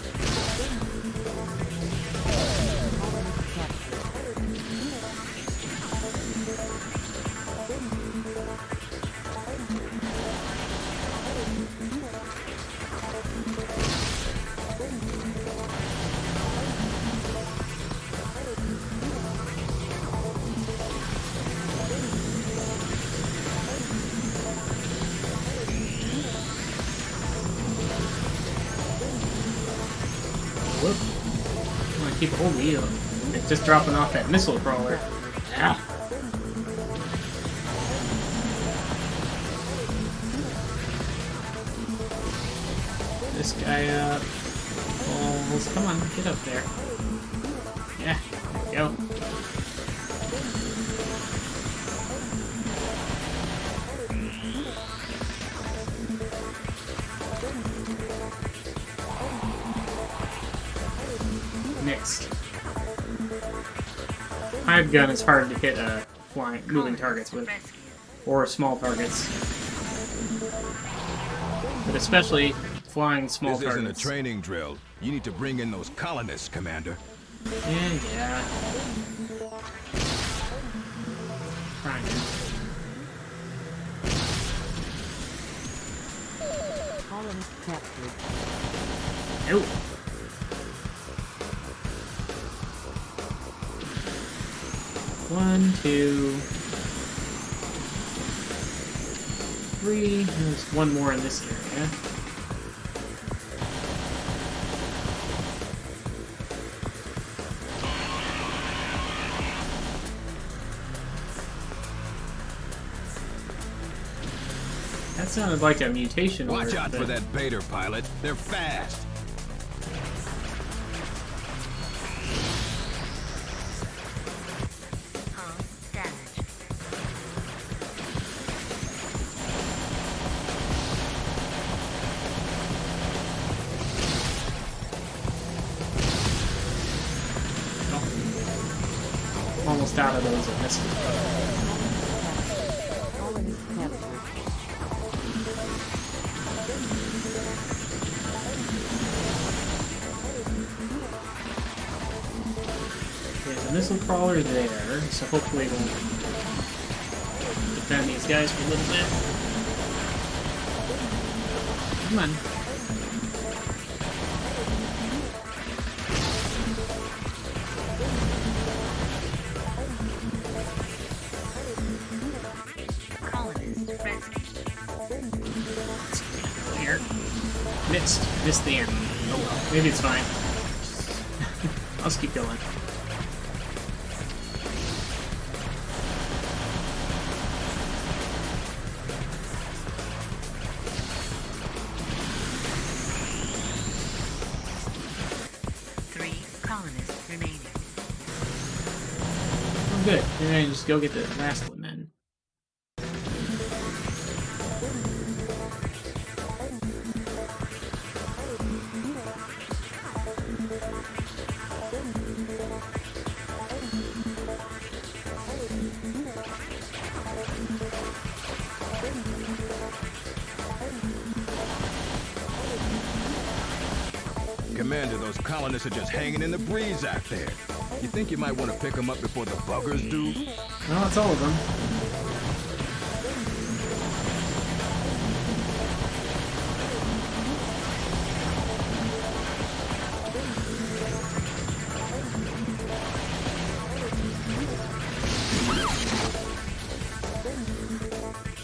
Whoop. I want to keep a hold of you. It's just dropping off that missile crawler. Yeah. This guy up. Oh, come on, get up there. Yeah, there you go. Next. Hive gun is hard to hit flying, moving targets with, Rescued. or small targets. But especially flying small This isn't a targets. training drill. You need to bring in those colonists, Commander. Yeah. Trying to. Colonist captured. Nope. One, two, three. There's one more in this area. That sounded like a mutation Watch alert, out for but- that Vader pilot. They're fast. Hull damage. Almost Just out of those missiles. Already captured. There's a missile crawler there, so hopefully we'll defend these guys for a little bit. Come on. Colonist rescue. Here. Missed the end. Oh well, maybe it's fine. I'll just keep going. Oh, good. And then just go get the last one then. Commander, those colonists are just hanging in the breeze out there. You think you might want to pick them up before the buggers do? No, it's all of them.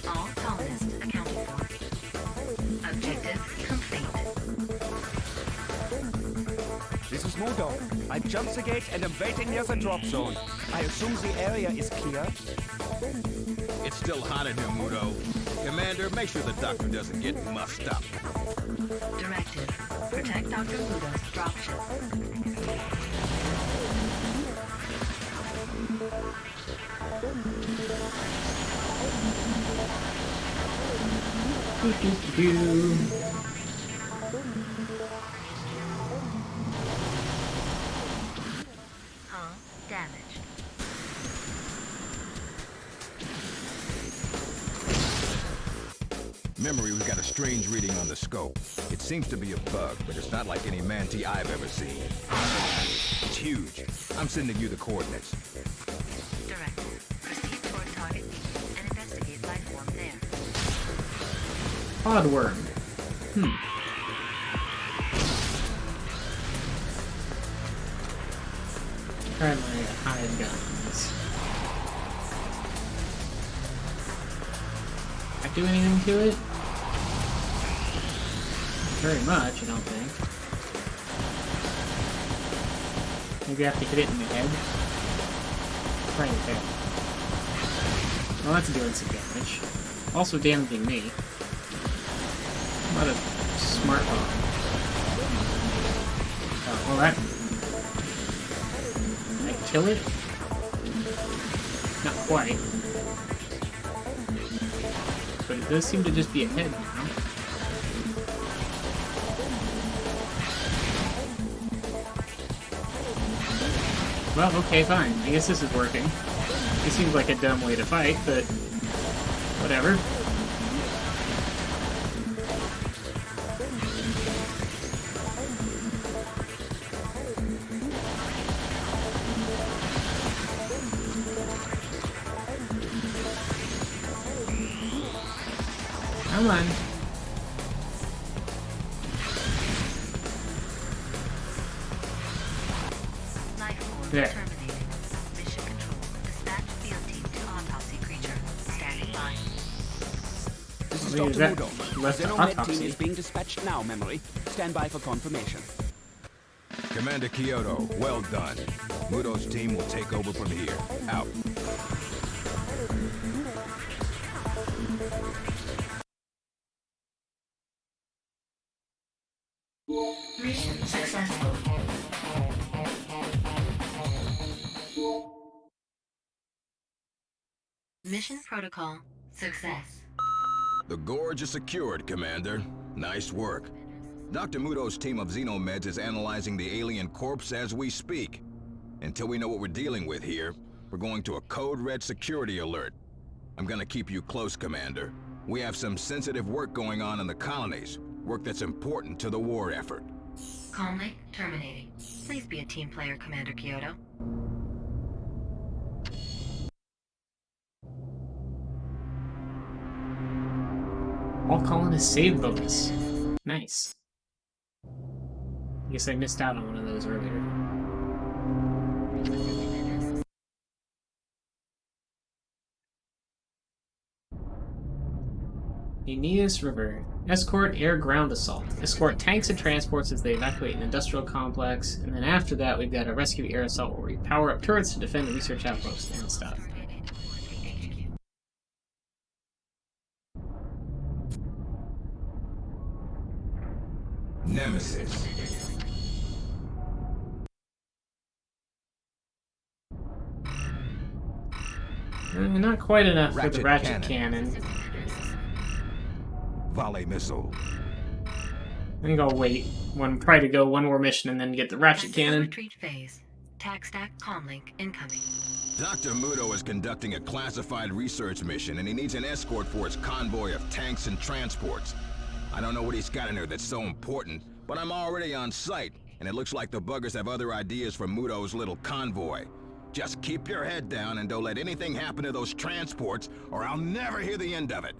All colonists accounted for. Objective complete. This is Mudo. I jumped the gate and am waiting near the drop zone. I assume the area is clear. It's still hot in here, Mudo. Commander, make sure the doctor doesn't get mussed up. Directive. Protect Dr. Ludo's dropship. Hull damaged. Memory, we've got a strange reading on the scope. It seems to be a bug, but it's not like any Manti I've ever seen. It's huge. I'm sending you the coordinates. Directive. Proceed toward target B and investigate life form there. Oddworm. Try my hide guns. I do anything to it? Not very much, I don't think. Maybe I have to hit it in the head. Right there. Well, that's doing some damage. Also damaging me. What a smart bomb. Oh, well that... Did I kill it? Not quite. But it does seem to just be a head now. Well, okay, fine. I guess this is working. It seems like a dumb way to fight, but... whatever. Come on. Life form There. terminated. Mission control. Dispatch field team to autopsy creature. Standing by. This is Maybe Dr. that Mudo. left the Xenomed autopsy. team is being dispatched now, Memory. Stand by for confirmation. Commander Kyoto, well done. Mudo's team will take over from here. Out. Mission successful. Mission protocol success. The gorge is secured, Commander. Nice work. Dr. Mudo's team of Xenomeds is analyzing the alien corpse as we speak. Until we know what we're dealing with here, We're going to a code red security alert. I'm gonna keep you close, Commander. We have some sensitive work going on in the colonies. Work that's important to the war effort. Calmly terminating. Please be a team player, Commander Kyoto. All colonists save bonus. Nice. I guess I missed out on one of those earlier. Aeneas River. Escort air-ground assault. Escort tanks and transports as they evacuate an industrial complex. And then after that, we've got a rescue air assault where we power up turrets to defend the research outpost and stuff. Nemesis. Not quite enough for the Ratchet ratchet cannon. Volley missile. I think I'll wait. Try to go one more mission and then get the ratchet Tactical cannon. retreat phase. Tac stack comlink incoming. Dr. Muto is conducting a classified research mission, and he needs an escort for his convoy of tanks and transports. I don't know what he's got in there that's so important, but I'm already on site, and it looks like the buggers have other ideas for Muto's little convoy. Just keep your head down and don't let anything happen to those transports, or I'll never hear the end of it.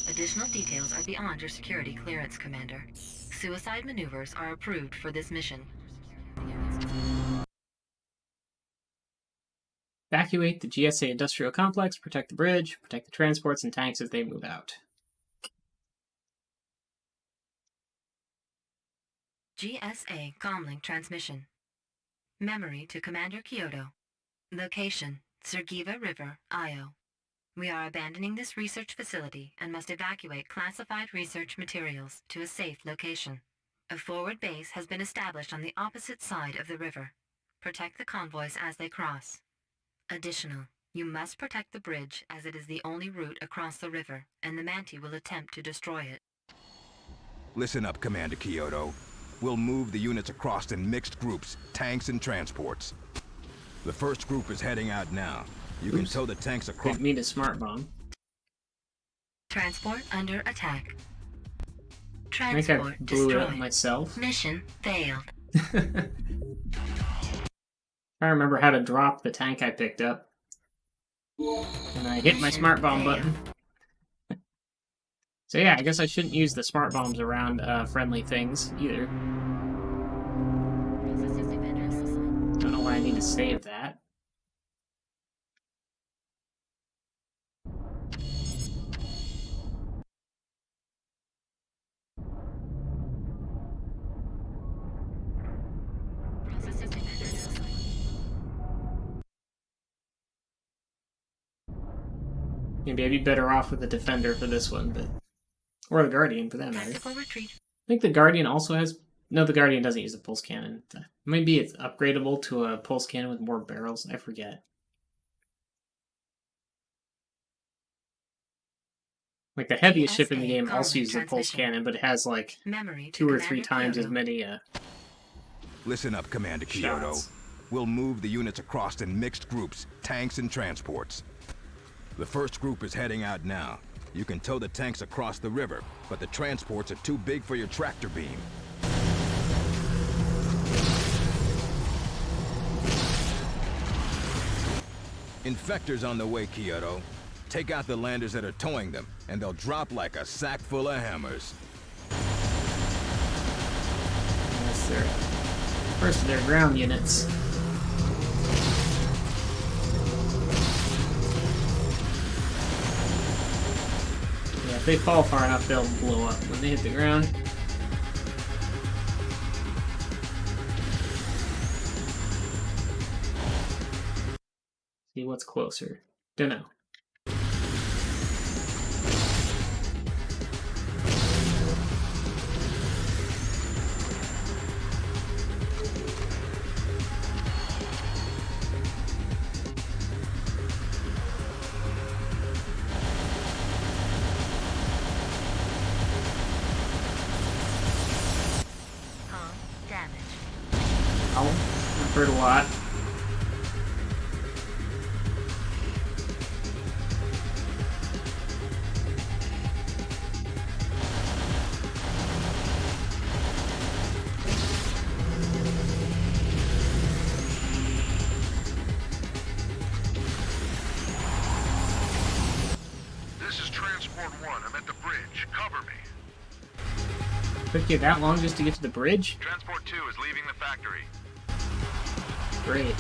Additional details are beyond your security clearance, Commander. Suicide maneuvers are approved for this mission. Evacuate the GSA industrial complex, protect the bridge, protect the transports and tanks as they move out. GSA comlink transmission. Memory to Commander Kyoto. Location, Sergiva River, Io. We are abandoning this research facility and must evacuate classified research materials to a safe location. A forward base has been established on the opposite side of the river. Protect the convoys as they cross. Additional, you must protect the bridge as it is the only route across the river, and the Manti will attempt to destroy it. Listen up, Commander Kyoto. We'll move the units across in mixed groups, tanks and transports. The first group is heading out now. You can tow the tanks across. Didn't mean a smart bomb. Transport under attack. I think I Transport blew it up destroyed. myself. Mission failed. I remember how to drop the tank I picked up. And I hit my smart bomb button. So yeah, I guess I shouldn't use the smart bombs around friendly things either. Don't know why I need to save that. Maybe I'd be better off with the Defender for this one, but... Or the Guardian, for that matter. Tactical retreat. I think the Guardian also has... No, the Guardian doesn't use a pulse cannon. Maybe it's upgradable to a pulse cannon with more barrels. I forget. Like, the heaviest ship in the game also uses a pulse cannon, but it has, like, Memory 2 or 3 Commander times as Kyoto. many, Listen up, Commander Kyoto. shots. We'll move the units across in mixed groups, tanks and transports. The first group is heading out now. You can tow the tanks across the river, but the transports are too big for your tractor beam. Infectors on the way, Kyoto. Take out the landers that are towing them, and they'll drop like a sack full of hammers. Unless they're first of their ground units. Yeah, if they fall far enough, they'll blow up when they hit the ground. See what's closer. Dunno. Damage. I've heard a lot. Took you that long just to get to the bridge? Transport 2 is leaving the factory. Great.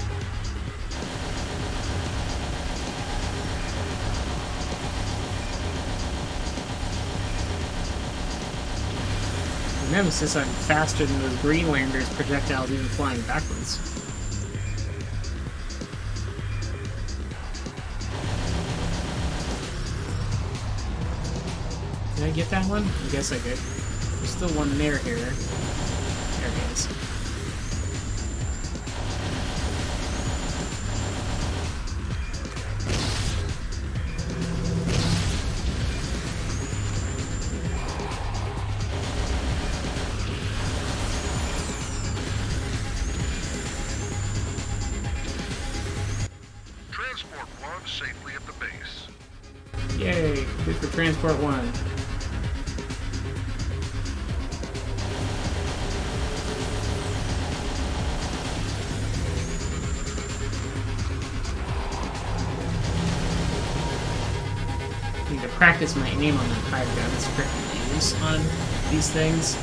Nemesis, I'm faster than those Greenlanders projectiles even flying backwards. Did I get that one? I guess I did. There's still one there here. There he is. Transport 1 safely at the base. Yay! Good for Transport 1. I need to practice my aim on that hive gun that's frequently use on these things.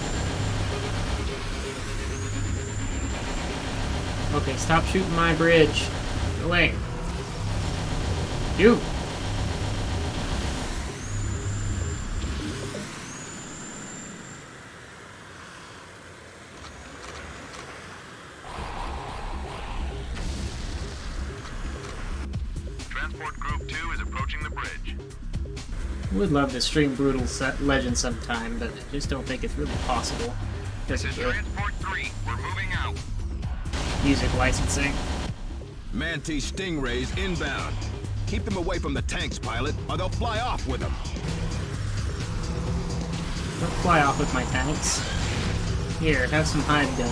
Okay, stop shooting my bridge. Go away. You! Transport Group 2 is approaching the bridge. Would love to stream Brutal Legend sometime, but I just don't think it's really possible. Because This of is the Transport 3. We're moving out. music licensing. Mantis Stingrays inbound. Keep them away from the tanks, pilot, or they'll fly off with them. Don't fly off with my tanks. Here, have some hive gun.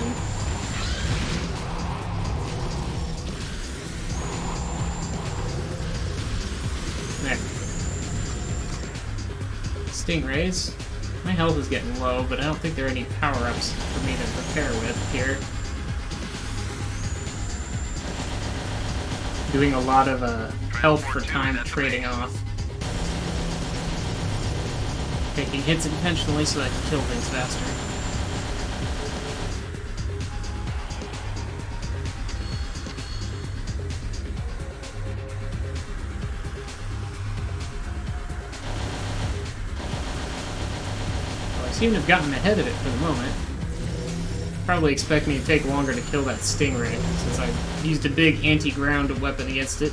There. Stingrays. My health is getting low, but I don't think there are any power-ups for me to prepare with here. Doing a lot of health for time trading off. Taking hits intentionally so I can kill things faster. Well, I seem to have gotten ahead of it for the moment. Probably expect me to take longer to kill that Stingray, since I used a big anti-ground weapon against it.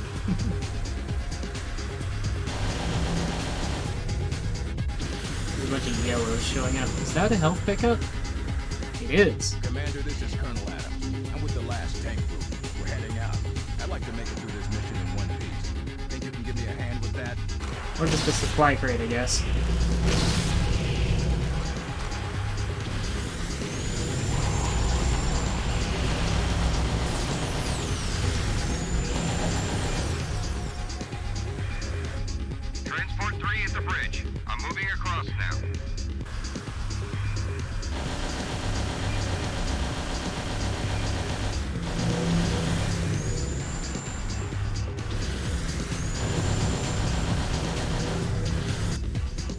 There's a bunch of yellows showing up. Is that a health pickup? It is. Commander, this is Colonel Adams. I'm with the last tank group. We're heading out. I'd like to make it through this mission in one piece. Think you can give me a hand with that? Or just a supply crate, I guess. Transport 3 at the bridge. I'm moving across now.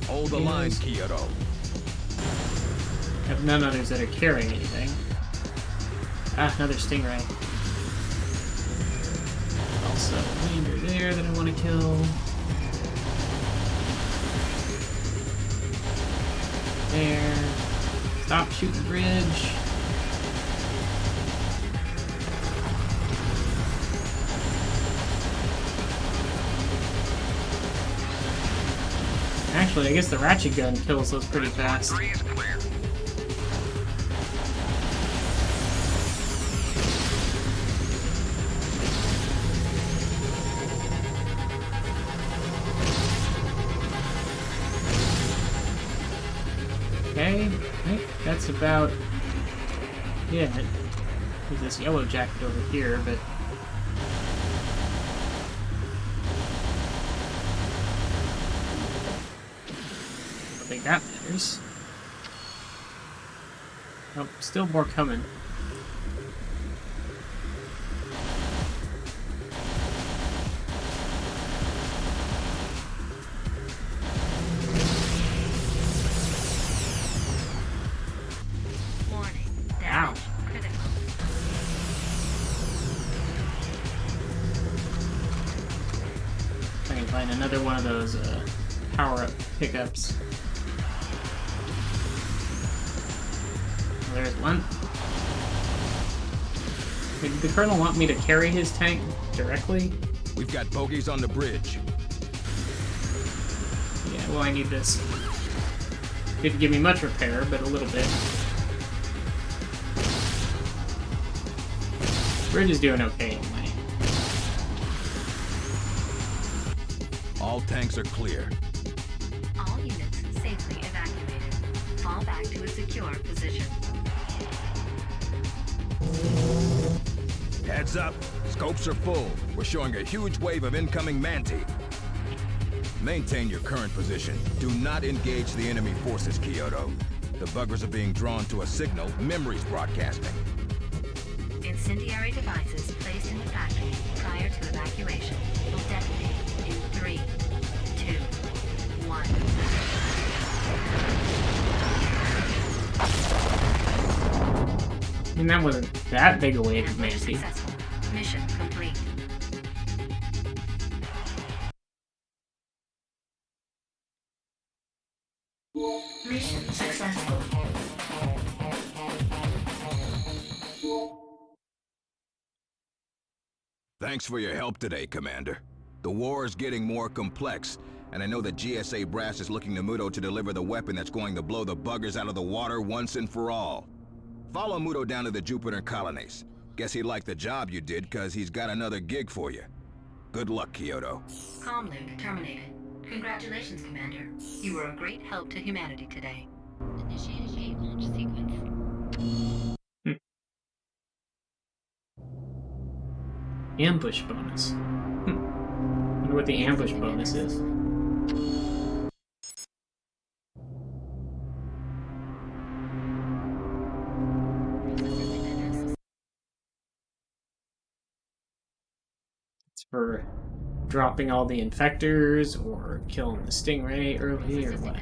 Hold the line, Kyoto. Have none others that are carrying anything. Ah, another Stingray. Also, a leader there that I want to kill. There. Stop shooting the bridge. Actually, I guess the ratchet gun kills those pretty fast. 3 is clear. Okay, I think that's about it. There's this yellow jacket over here, but I don't think that matters. Oh, still more coming. And another one of those power-up pickups. There's one. Did the Colonel want me to carry his tank directly? We've got bogeys on the bridge. Yeah, well, I need this. Didn't give me much repair, but a little bit. Bridge is doing okay anyway. All tanks are clear. All units safely evacuated. Fall back to a secure position. Heads up. Scopes are full. We're showing a huge wave of incoming Manti. Maintain your current position. Do not engage the enemy forces, Kyoto. The buggers are being drawn to a signal memory's broadcasting. Incendiary devices placed in the factory prior to evacuation will detonate in 3, 2, 1. And that wasn't that big a wave of Ambush Manti. successful. Mission complete. Mission successful. Thanks for your help today, Commander. The war is getting more complex, and I know that GSA Brass is looking to Muto to deliver the weapon that's going to blow the buggers out of the water once and for all. Follow Muto down to the Jupiter colonies. Guess he liked the job you did, cause he's got another gig for you. Good luck, Kyoto. Comm loop terminated. Congratulations, Commander. You were a great help to humanity today. Initiate gate launch sequence. Ambush bonus. Wonder what the ambush bonus is. It's for dropping all the infectors or killing the stingray early or what.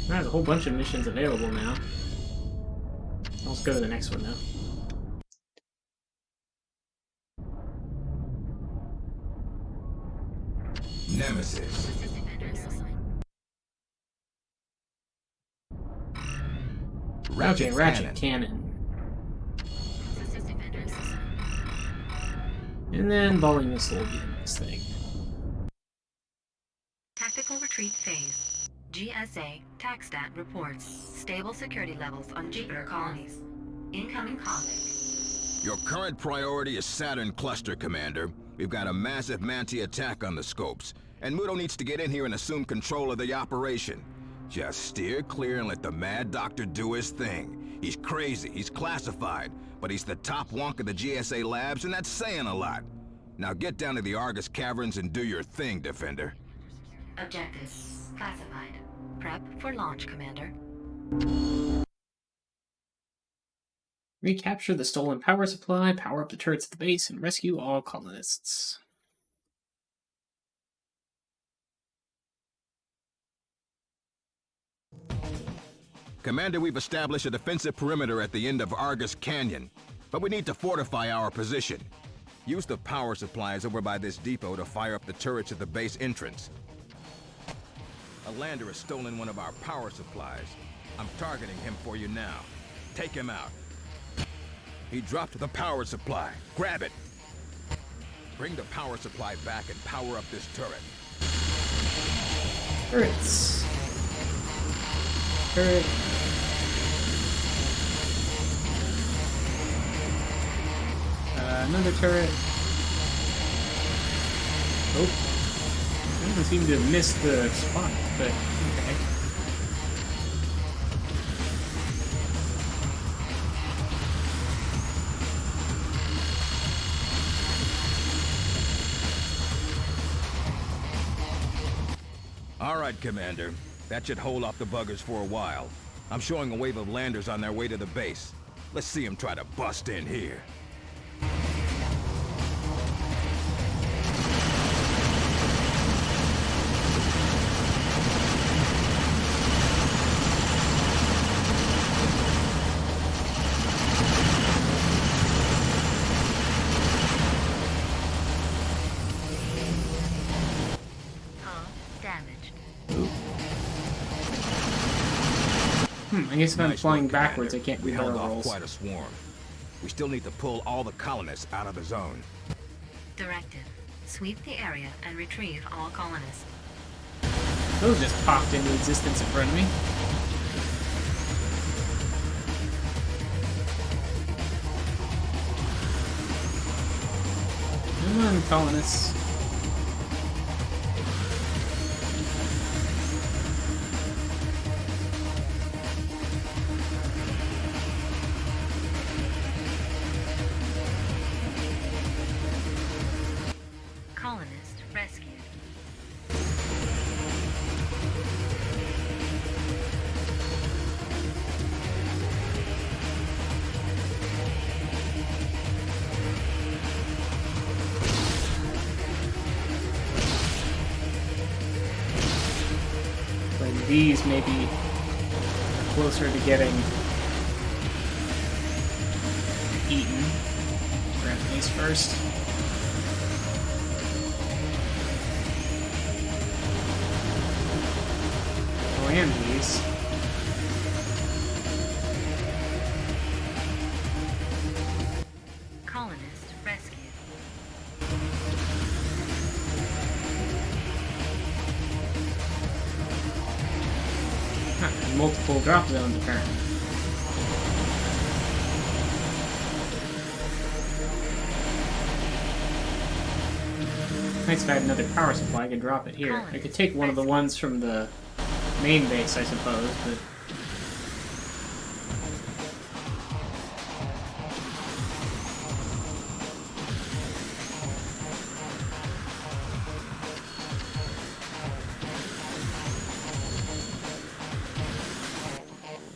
There's a whole bunch of missions available now. Let's go to the next one now. Nemesis. Ratchet Cannon. And then balling missile will be the next thing. Tactical retreat phase. GSA TACSTAT reports stable security levels on Jupiter colonies. Incoming convict. Your current priority is Saturn Cluster, Commander. We've got a massive Manti attack on the scopes, and Muto needs to get in here and assume control of the operation. Just steer clear and let the Mad Doctor do his thing. He's crazy, he's classified, but he's the top wonk of the GSA labs, and that's saying a lot. Now get down to the Argus Caverns and do your thing, Defender. Objectives classified. Prep for launch, Commander. Recapture the stolen power supply, power up the turrets at the base, and rescue all colonists. Commander, we've established a defensive perimeter at the end of Argus Canyon, but we need to fortify our position. Use the power supplies over by this depot to fire up the turrets at the base entrance. A lander has stolen one of our power supplies. I'm targeting him for you now. Take him out. He dropped the power supply. Grab it. Bring the power supply back and power up this turret. Turrets. Turret. Another turret. Oh. I don't seem to have missed the spot, but okay. All right, Commander. That should hold off the buggers for a while. I'm showing a wave of landers on their way to the base. Let's see them try to bust in here. I guess if I'm Nice flying work, backwards, Commander. I can't do We held barrel off rolls. quite a swarm. We still need to pull all the colonists out of the zone. Directive. Sweep the area and retrieve all colonists. Those just popped into existence in front of me. Come on, colonists. Colonist rescued. Like these may be closer to getting eaten. Grab these first. Oh, and these. Colonist rescued. Huh, multiple drop zones apparently. Nice if I had another power supply, I could drop it here. I could take one of the ones from the main base, I suppose, but...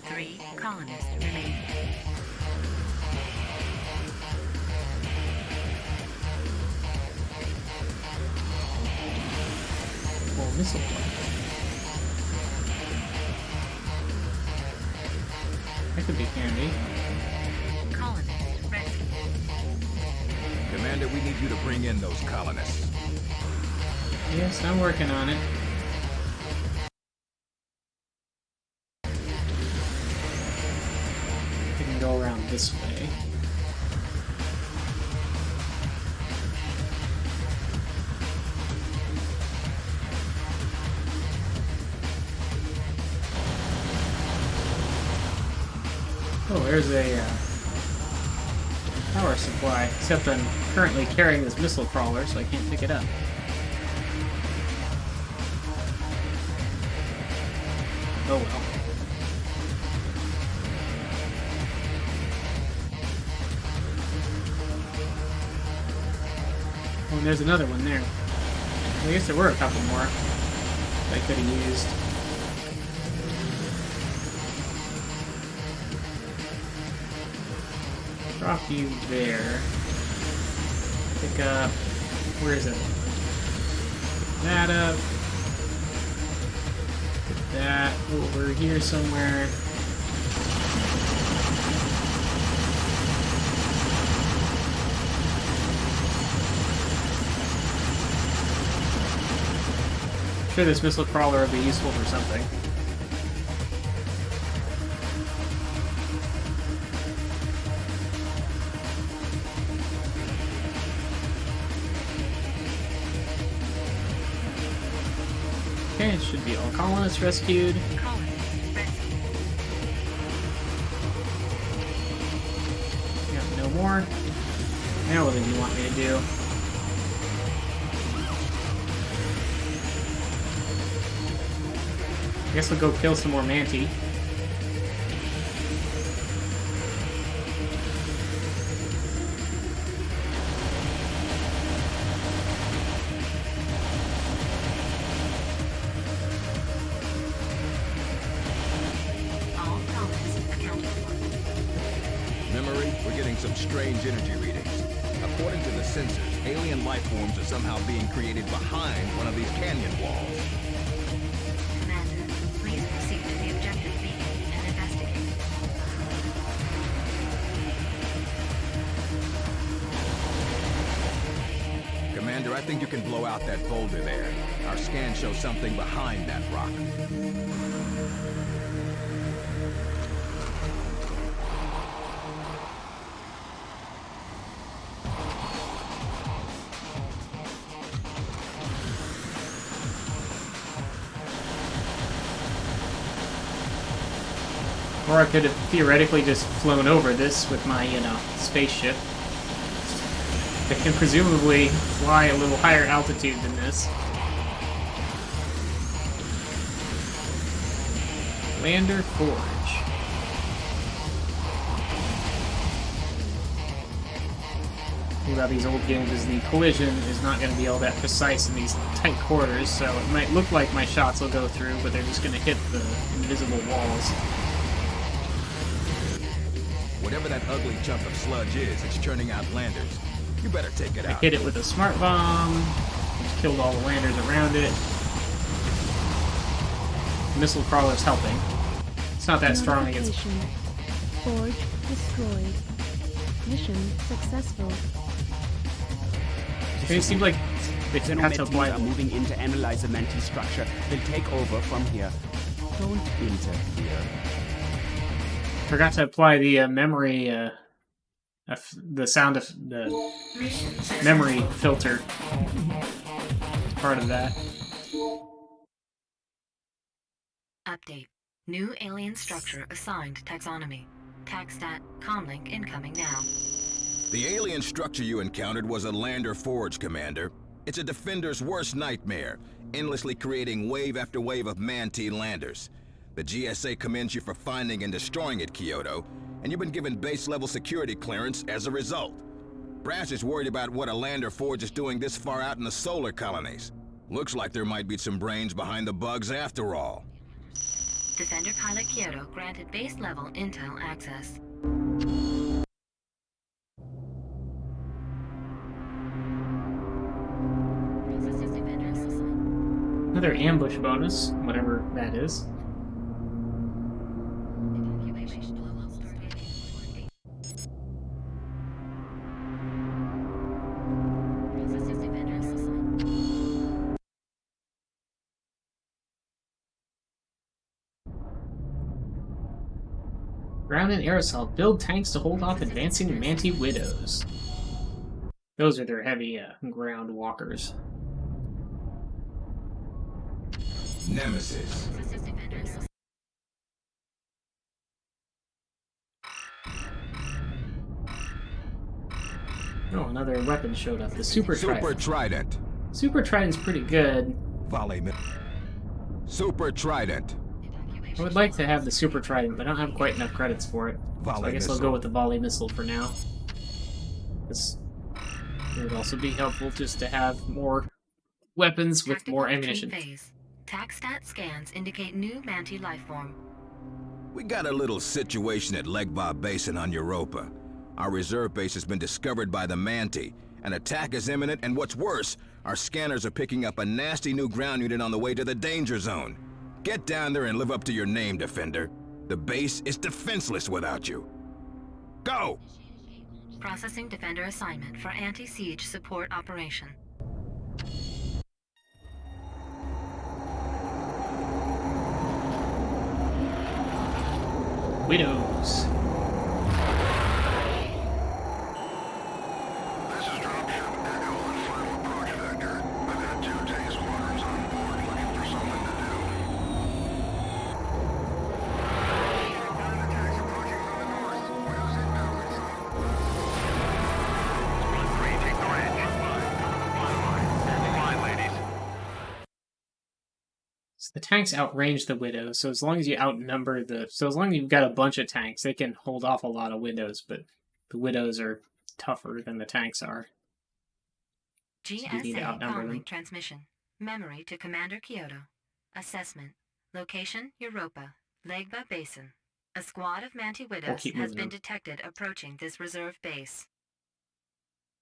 Three colonists remain. Well, missile launch. That could be handy. Colonist rescued. Commander, we need you to bring in those colonists. Yes, I'm working on it. I can go around this way. Oh, there's a power supply, except I'm currently carrying this missile crawler, so I can't pick it up. Oh well. Oh, and there's another one there. I guess there were a couple more that I could have used. Drop you there. Pick up... Where is it? Pick that up. Put that over here somewhere. I'm sure this missile crawler will be useful for something. Okay, it should be all colonists rescued. Colonist rescued. Yep, no more. Now what do you want me to do? I guess we'll go kill some more Manti. All colonists accounted for. Memory, we're getting some strange energy readings. According to the sensors, alien life forms are somehow being created behind one of these canyon walls. Commander, please proceed to the objective beacon and investigate. Commander, I think you can blow out that boulder there. Our scans show something behind that rock. Or I could have theoretically just flown over this with my, spaceship. That can presumably fly a little higher altitude than this. Lander Forge. The thing about these old games is the collision is not going to be all that precise in these tight quarters, so it might look like my shots will go through, but they're just going to hit the invisible walls. Whatever that ugly chunk of sludge is, it's churning out landers. You better take it I out. hit it with a smart bomb, which killed all the landers around it. Missile crawler's helping. It's not that strong against. Forge destroyed. Mission successful. It seems like they have to Xenomet apply. teams are moving in to analyze the Mantis structure. They'll take over from here. Don't interfere. Forgot to apply the memory, the sound of the memory filter. Part of that. Update. New alien structure assigned taxonomy. Taxstat comlink incoming now. The alien structure you encountered was a Lander Forge, Commander. It's a defender's worst nightmare, endlessly creating wave after wave of Manti landers. The GSA commends you for finding and destroying it, Kyoto, and you've been given base-level security clearance as a result. Brass is worried about what a Lander Forge is doing this far out in the solar colonies. Looks like there might be some brains behind the bugs after all. Defender pilot Kyoto granted base-level intel access. Another ambush bonus, whatever that is. Ground and aerosol. Build tanks to hold off advancing Manti Widows. Those are their heavy ground walkers. Nemesis. Oh, another weapon showed up. The Super Trident. Super Trident. Super Trident's pretty good. Volley. Super Trident. I would like to have the Super Trident, but I don't have quite enough credits for it. So I guess I'll go with the Volley Missile for now. It would also be helpful just to have more weapons with more ammunition. Taxstat scans indicate new Manti lifeform. We got a little situation at Legba Basin on Europa. Our reserve base has been discovered by the Manti. An attack is imminent, and what's worse, our scanners are picking up a nasty new ground unit on the way to the danger zone. Get down there and live up to your name, Defender. The base is defenseless without you. Go! Processing Defender assignment for anti-siege support operation. Widows. This is Dropship Echo on final approach vector. I've got 2 tank squadrons on board looking for something to do. Attacks approaching from the north. Widows inbound control. Squad 3, take the ridge. Standing by, ladies. So the tanks outrange the Widows, so as long as you outnumber so as long as you've got a bunch of tanks, they can hold off a lot of Widows, but the Widows are tougher than the tanks are. GSA comlink transmission. Memory to Commander Kyoto. Assessment. Location, Europa. Legba Basin. A squad of Manti Widows has been detected approaching this reserve base.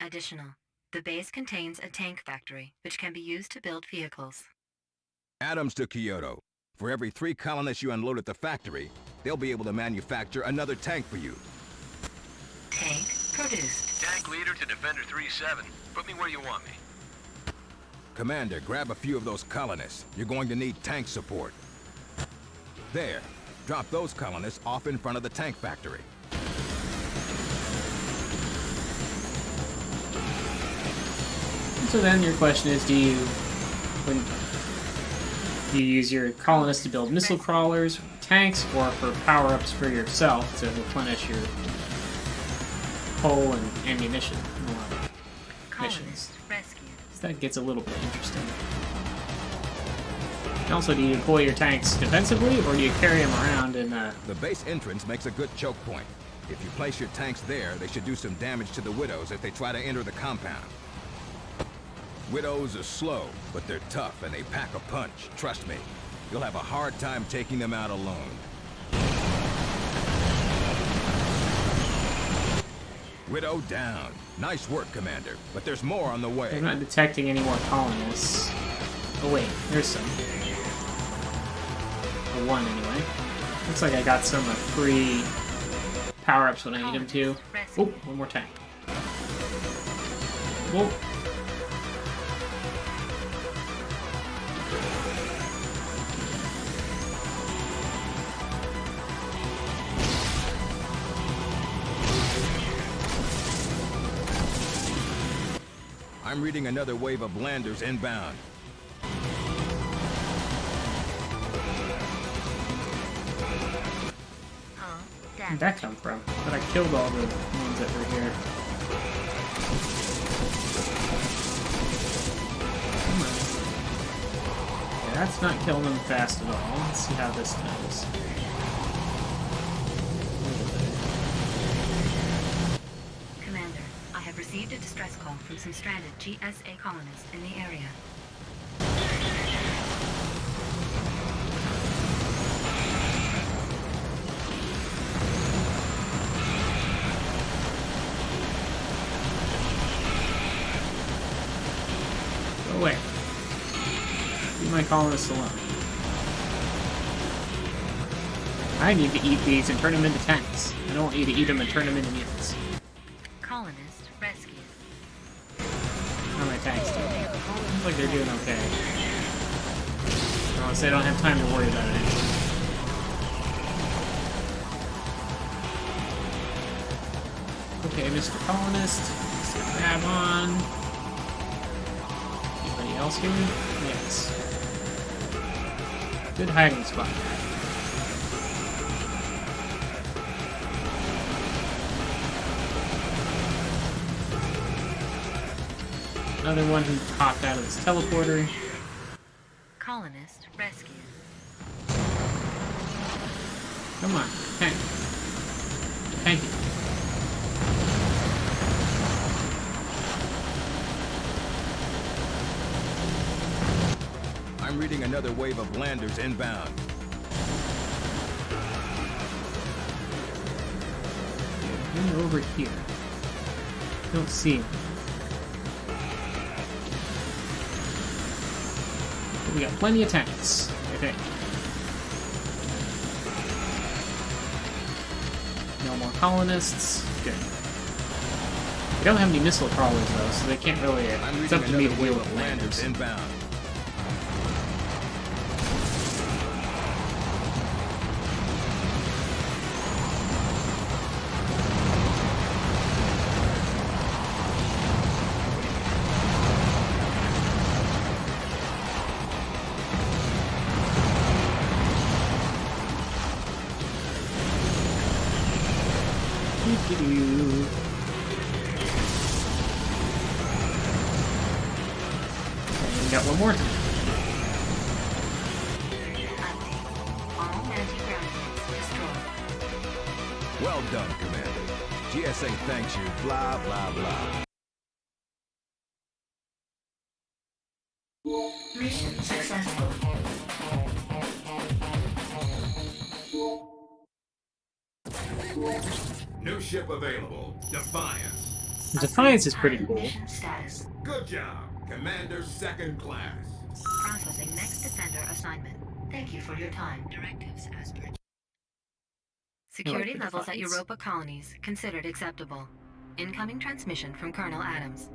Additional. The base contains a tank factory, which can be used to build vehicles. Adams to Kyoto. For every 3 colonists you unload at the factory, they'll be able to manufacture another tank for you. Tank produced. Tank leader to Defender 3-7. Put me where you want me. Commander, grab a few of those colonists. You're going to need tank support. There. Drop those colonists off in front of the tank factory. So then your question is, do you use your colonists to build missile crawlers, tanks or for power-ups for yourself to replenish your hull and ammunition in a lot of missions. So that gets a little bit interesting. And also, do you deploy your tanks defensively, or do you carry them around in The base entrance makes a good choke point. If you place your tanks there, they should do some damage to the Widows if they try to enter the compound. Widows are slow, but they're tough and they pack a punch. Trust me, you'll have a hard time taking them out alone. Widow down. Nice work, Commander, but there's more on the way. I'm not detecting any more colonists. Oh wait, there's some. Or one anyway. Looks like I got some free power-ups when I need them to. Oh, one more tank. Whoa. I'm reading another wave of landers inbound. Where'd that come from? But I killed all the ones that were here. Come on. Yeah, that's not killing them fast at all. Let's see how this goes. Commander, I have received a distress call from some stranded GSA colonists in the area. Go away. Leave my colonists alone. I need to eat these and turn them into tanks. I don't want you to eat them and turn them into mutants. Colonist rescued. How are my tanks doing? Looks like they're doing okay. Unless I don't have time to worry about it anymore. Okay, Mr. Colonist. Let's grab on. Anybody else here? Yes. Good hiding spot. Another one who popped out of his teleporter. Colonist rescued. Come on, tank. Thank you. I'm reading another wave of landers inbound. They're over here. Don't see him. But we got plenty of tanks, I think. No more colonists. Good. We don't have any missile crawlers though, so they can't really. It's up to me to deal with landers. Inbound. We got one more. All anti-ground units destroyed. Well done, Commander. GSA thanks you, blah, blah, blah. Mission successful. New ship available. Defiance. Defiance is pretty cool. Mission status. Good job, Commander Second Class. Processing next defender assignment. Thank you for your time. Directives as per. Security the levels at Defiance. Europa colonies considered acceptable. Incoming transmission from Colonel Adams.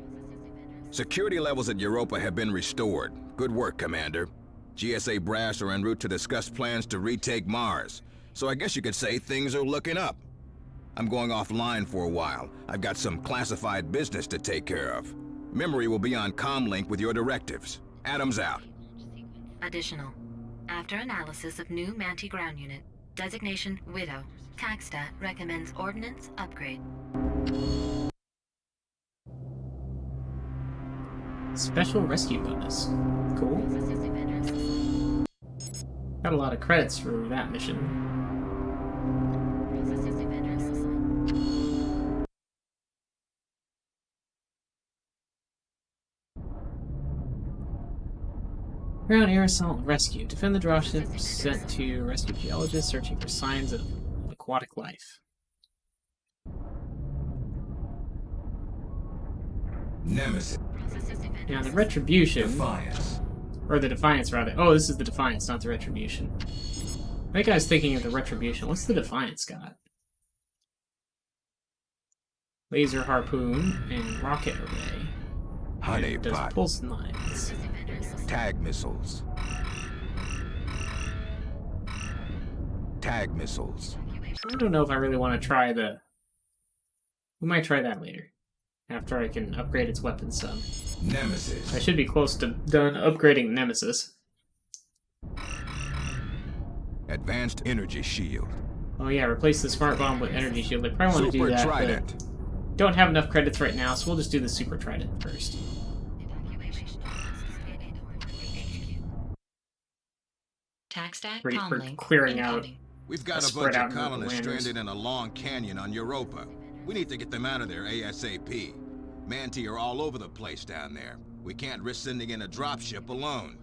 Security levels at Europa have been restored. Good work, Commander. GSA brass are en route to discuss plans to retake Mars. So I guess you could say things are looking up. I'm going offline for a while. I've got some classified business to take care of. Memory will be on comlink with your directives. Adams out. Additional. After analysis of new Manti ground unit, Designation Widow. TACSTA recommends ordnance upgrade. Special rescue bonus. Cool. Got a lot of credits for that mission. Ground air assault and rescue. Defend the dropship sent to rescue geologists searching for signs of aquatic life. Nemesis. Now the Retribution, Defiance. or the Defiance rather. Oh, this is the Defiance, not the Retribution. I think I was thinking of the Retribution. What's the Defiance got? Laser harpoon and rocket array. Honey Does pot. pulse mines. Tag missiles. Tag missiles. I don't know if I really want to try the... We might try that later. After I can upgrade its weapons some. Nemesis. I should be close to done upgrading Nemesis. Advanced energy shield. Oh yeah, replace the smart bomb with energy shield. I probably want to do Super that, Trident. but don't have enough credits right now, so we'll just do the Super Trident first. TACSTA We're comlink clearing out. incoming. We've got a Spread bunch out of into the colonists landers. stranded in a long canyon on Europa. We need to get them out of there ASAP. Manti are all over the place down there. We can't risk sending in a dropship alone.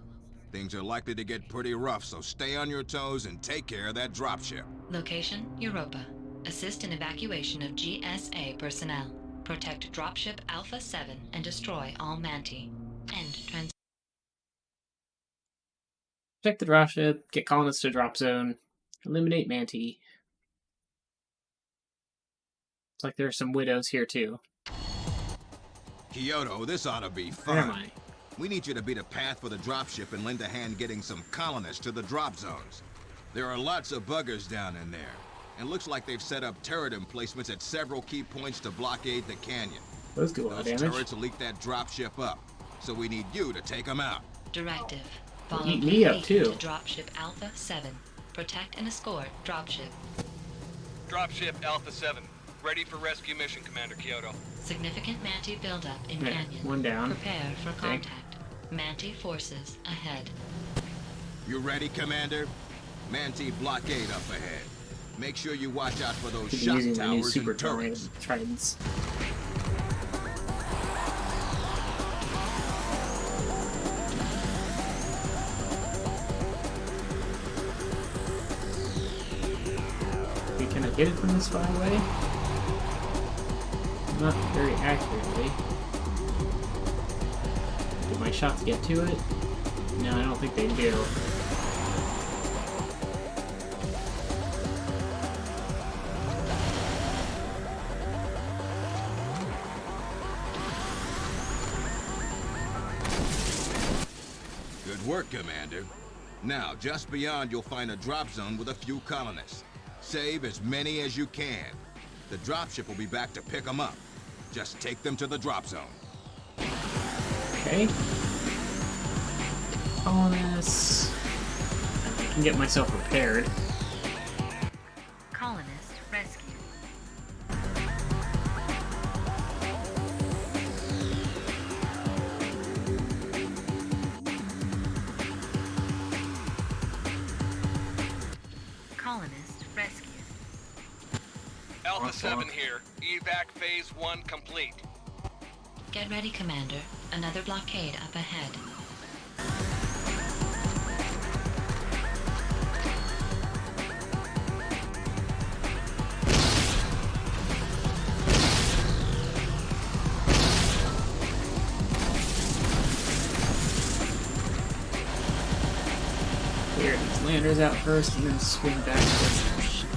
Things are likely to get pretty rough, so stay on your toes and take care of that dropship. Location Europa. Assist in evacuation of GSA personnel. Protect dropship Alpha 7 and destroy all Manti. End trans. Check the dropship, get colonists to drop zone, eliminate Manti. It's like there are some widows here too. Kyoto, this ought to be Where am fun. I? We need you to be the path for the dropship and lend a hand getting some colonists to the drop zones. There are lots of buggers down in there, and looks like they've set up turret emplacements at several key points to blockade the canyon. Those do a lot of Those damage. turrets will leak that dropship up, so we need you to take them out. Directive. Follow Eat me up, Fleet too. to dropship Alpha 7. Protect and escort dropship. Dropship Alpha 7. Ready for rescue mission, Commander Kyoto. Significant Manti buildup in Yeah, canyon. one down. Prepare for Okay. contact. Manti forces ahead. You ready, Commander? Manti blockade up ahead. Make sure you watch out for those Could be shock using my new towers Super and turrets. Tridents. Okay, can I get it from this far away? Not very accurately. Do my shots get to it? No, I don't think they do. Good work, Commander. Now, just beyond, you'll find a drop zone with a few colonists. Save as many as you can. The dropship will be back to pick them up. Just take them to the drop zone. Okay. Colonists. I can get myself repaired. Colonist rescue. Colonist rescue. Alpha Walk, 7 walk. here. Evac Phase 1 complete. Get ready, Commander. Another blockade up ahead. Clear these landers out first and then swing back towards the ship.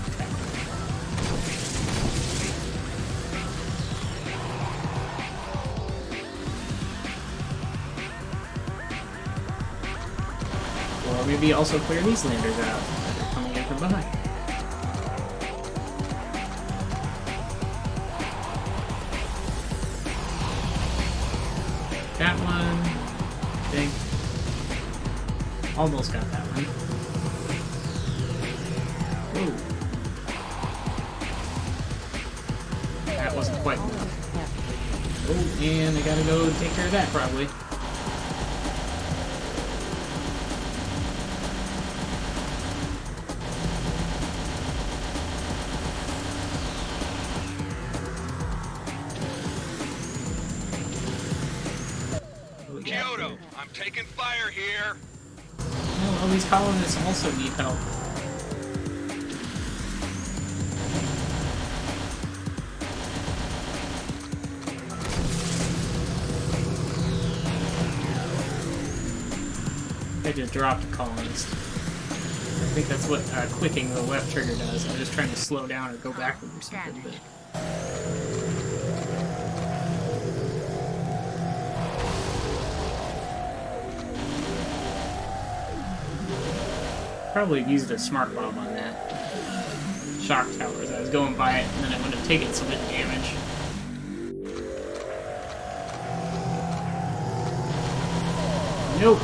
Or maybe also clear these landers out. They're coming in from behind. That one, I think. Almost got that one. Whoa. that wasn't quite enough. Oh, and I gotta go take care of that, probably. Kyoto, I'm taking fire here. No, all these colonists also need help. I just dropped a colonist. I think that's what clicking the left trigger does. I'm just trying to slow down or go backward or something. But... probably used a smart bomb on that. Shock tower as I was going by it, and then I would have taken some damage. Nope.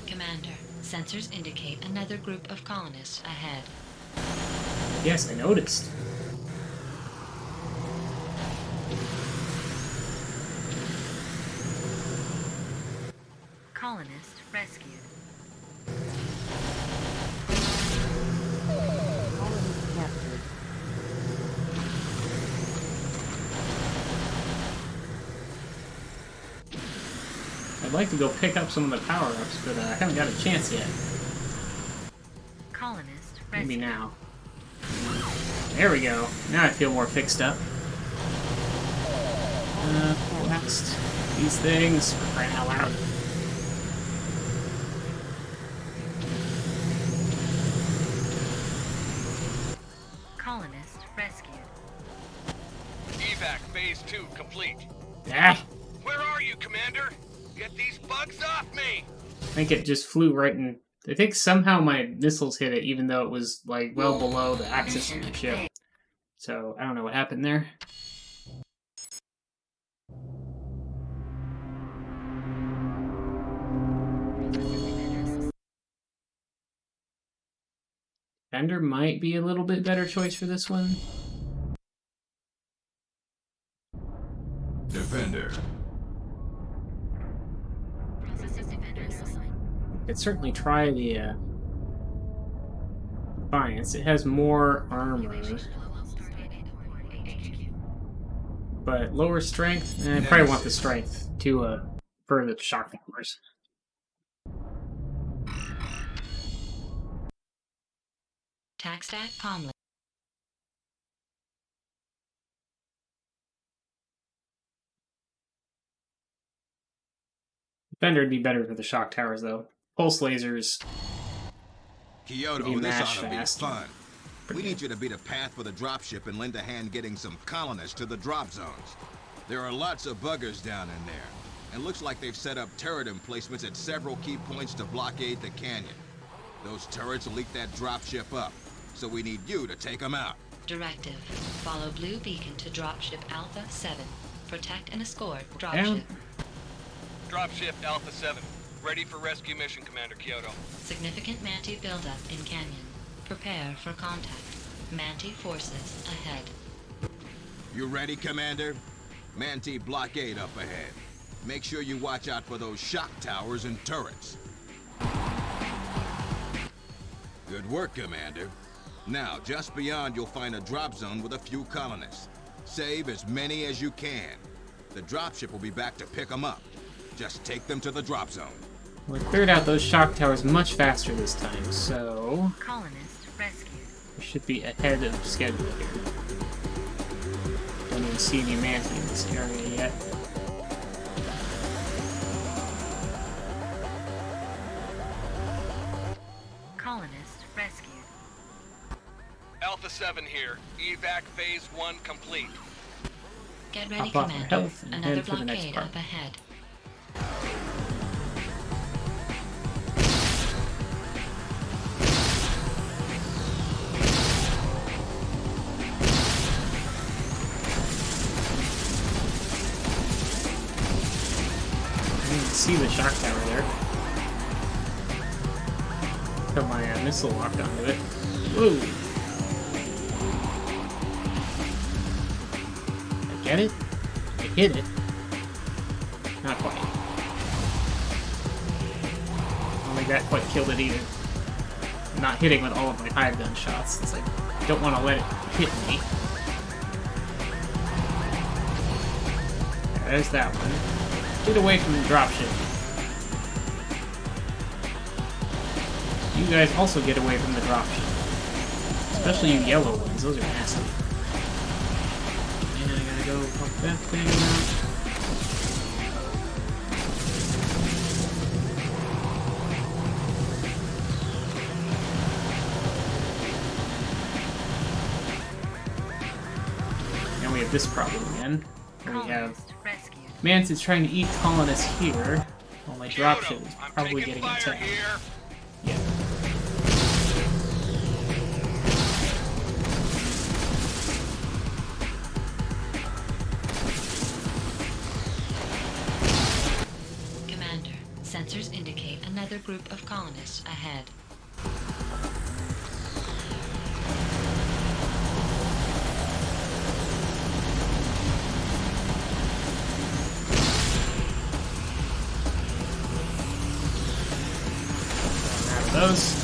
Commander, sensors indicate another group of colonists ahead. Yes, I noticed. Colonist rescued. I'd like to go pick up some of the power-ups, but I haven't got a chance yet. Colonist Maybe rescued. now. There we go. Now I feel more fixed up. Blast these things. For crying out loud. Colonist rescued. Evac Phase 2 complete. Ah! Where are you, Commander? Get these bugs off me! I think it just flew right in. I think somehow my missiles hit it, even though it was like well below the axis of the ship. So I don't know what happened there. Defender might be a little bit better choice for this one. Defender. Could certainly try the Defiance. It has more armor, but lower strength. I probably want the strength to for the shock towers. Taxstat calmly. Defender would be better for the shock towers, though. Pulse lasers. Kyoto, You this mash ought to be fast. fun. We need you to be the path for the dropship and lend a hand getting some colonists to the drop zones. There are lots of buggers down in there, and looks like they've set up turret emplacements at several key points to blockade the canyon. Those turrets will leak that dropship up, so we need you to take them out. Directive. Follow blue beacon to dropship Alpha 7. Protect and escort Yeah. dropship. Dropship Alpha 7. Ready for rescue mission, Commander Kyoto. Significant Manti buildup in canyon. Prepare for contact. Manti forces ahead. You ready, Commander? Manti blockade up ahead. Make sure you watch out for those shock towers and turrets. Good work, Commander. Now, just beyond, you'll find a drop zone with a few colonists. Save as many as you can. The dropship will be back to pick them up. Just take them to the drop zone. We cleared out those shock towers much faster this time, so Colonist rescued. we should be ahead of schedule here. Don't even see any Manti in this area yet. Colonist rescued. Alpha 7 here. Evac Phase 1 complete. Get ready, Hop off Commander. our health and Another head for the next blockade part. up ahead. I didn't see the shock tower there. Put my missile locked onto it. Whoa! I get it? I hit it. Not quite. I don't think that quite killed it either. I'm not hitting with all of my hive gun shots, since I don't want to let it hit me. Yeah, there's that one. Get away from the dropship. You guys also get away from the dropship. Especially you yellow ones, those are nasty. And I gotta go pump that thing out. And we have this problem again. Where we have Mantis trying to eat colonists here, while my dropship is probably getting attacked. Yeah. Commander, sensors indicate another group of colonists ahead. Those.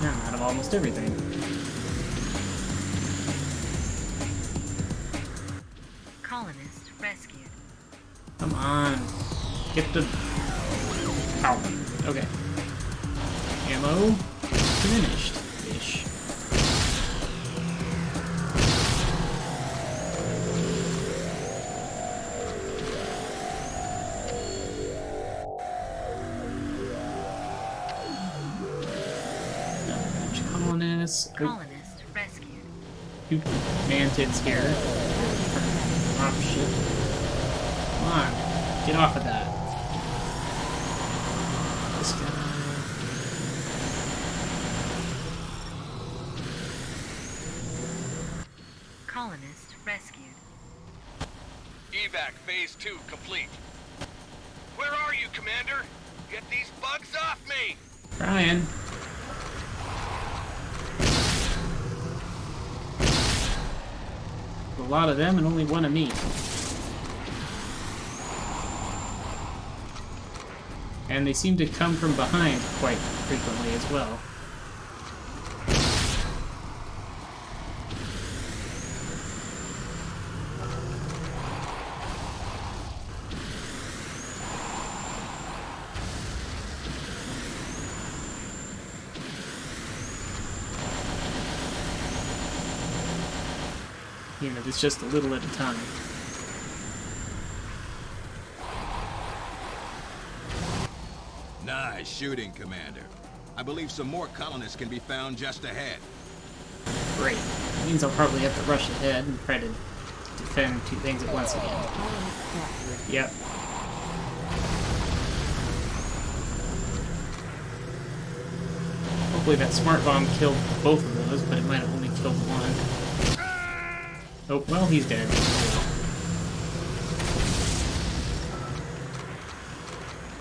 Now I'm out of almost everything. Colonist rescued. Come on. Get the power. Okay. Ammo finished. Ish. Colonist rescued. Two mantids here. Oh shit. Come on. Get off of that. This guy. Colonist rescued. Evac Phase 2 complete. Where are you, Commander? Get these bugs off me! Trying. A lot of them and only one of me. And they seem to come from behind quite frequently as well. You know, it's just a little at a time. Nice shooting, Commander. I believe some more colonists can be found just ahead. Great. That means I'll probably have to rush ahead and try to defend two things at once again. Yep. Hopefully that smart bomb killed both of those, but it might have only killed one. Oh, well, he's dead.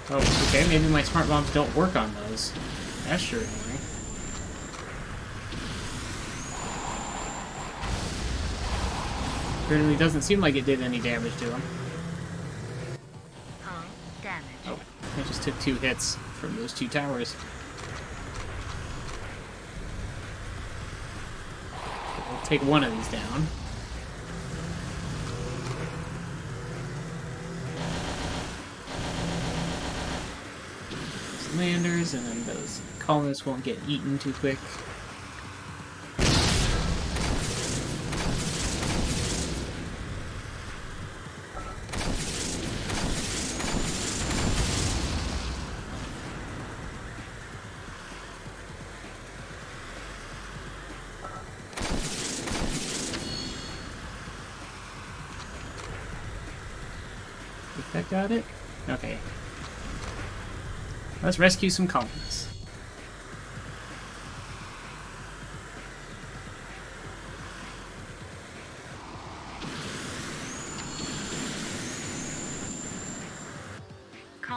Oh, okay, maybe my smart bombs don't work on those. That's sure annoying. Apparently doesn't seem like it did any damage to him. Hull damage. Oh, I just took 2 hits from those 2 towers. We'll take one of these down. Landers, and then those colonists won't get eaten too quick. Think that got it? Okay. Let's rescue some colonists.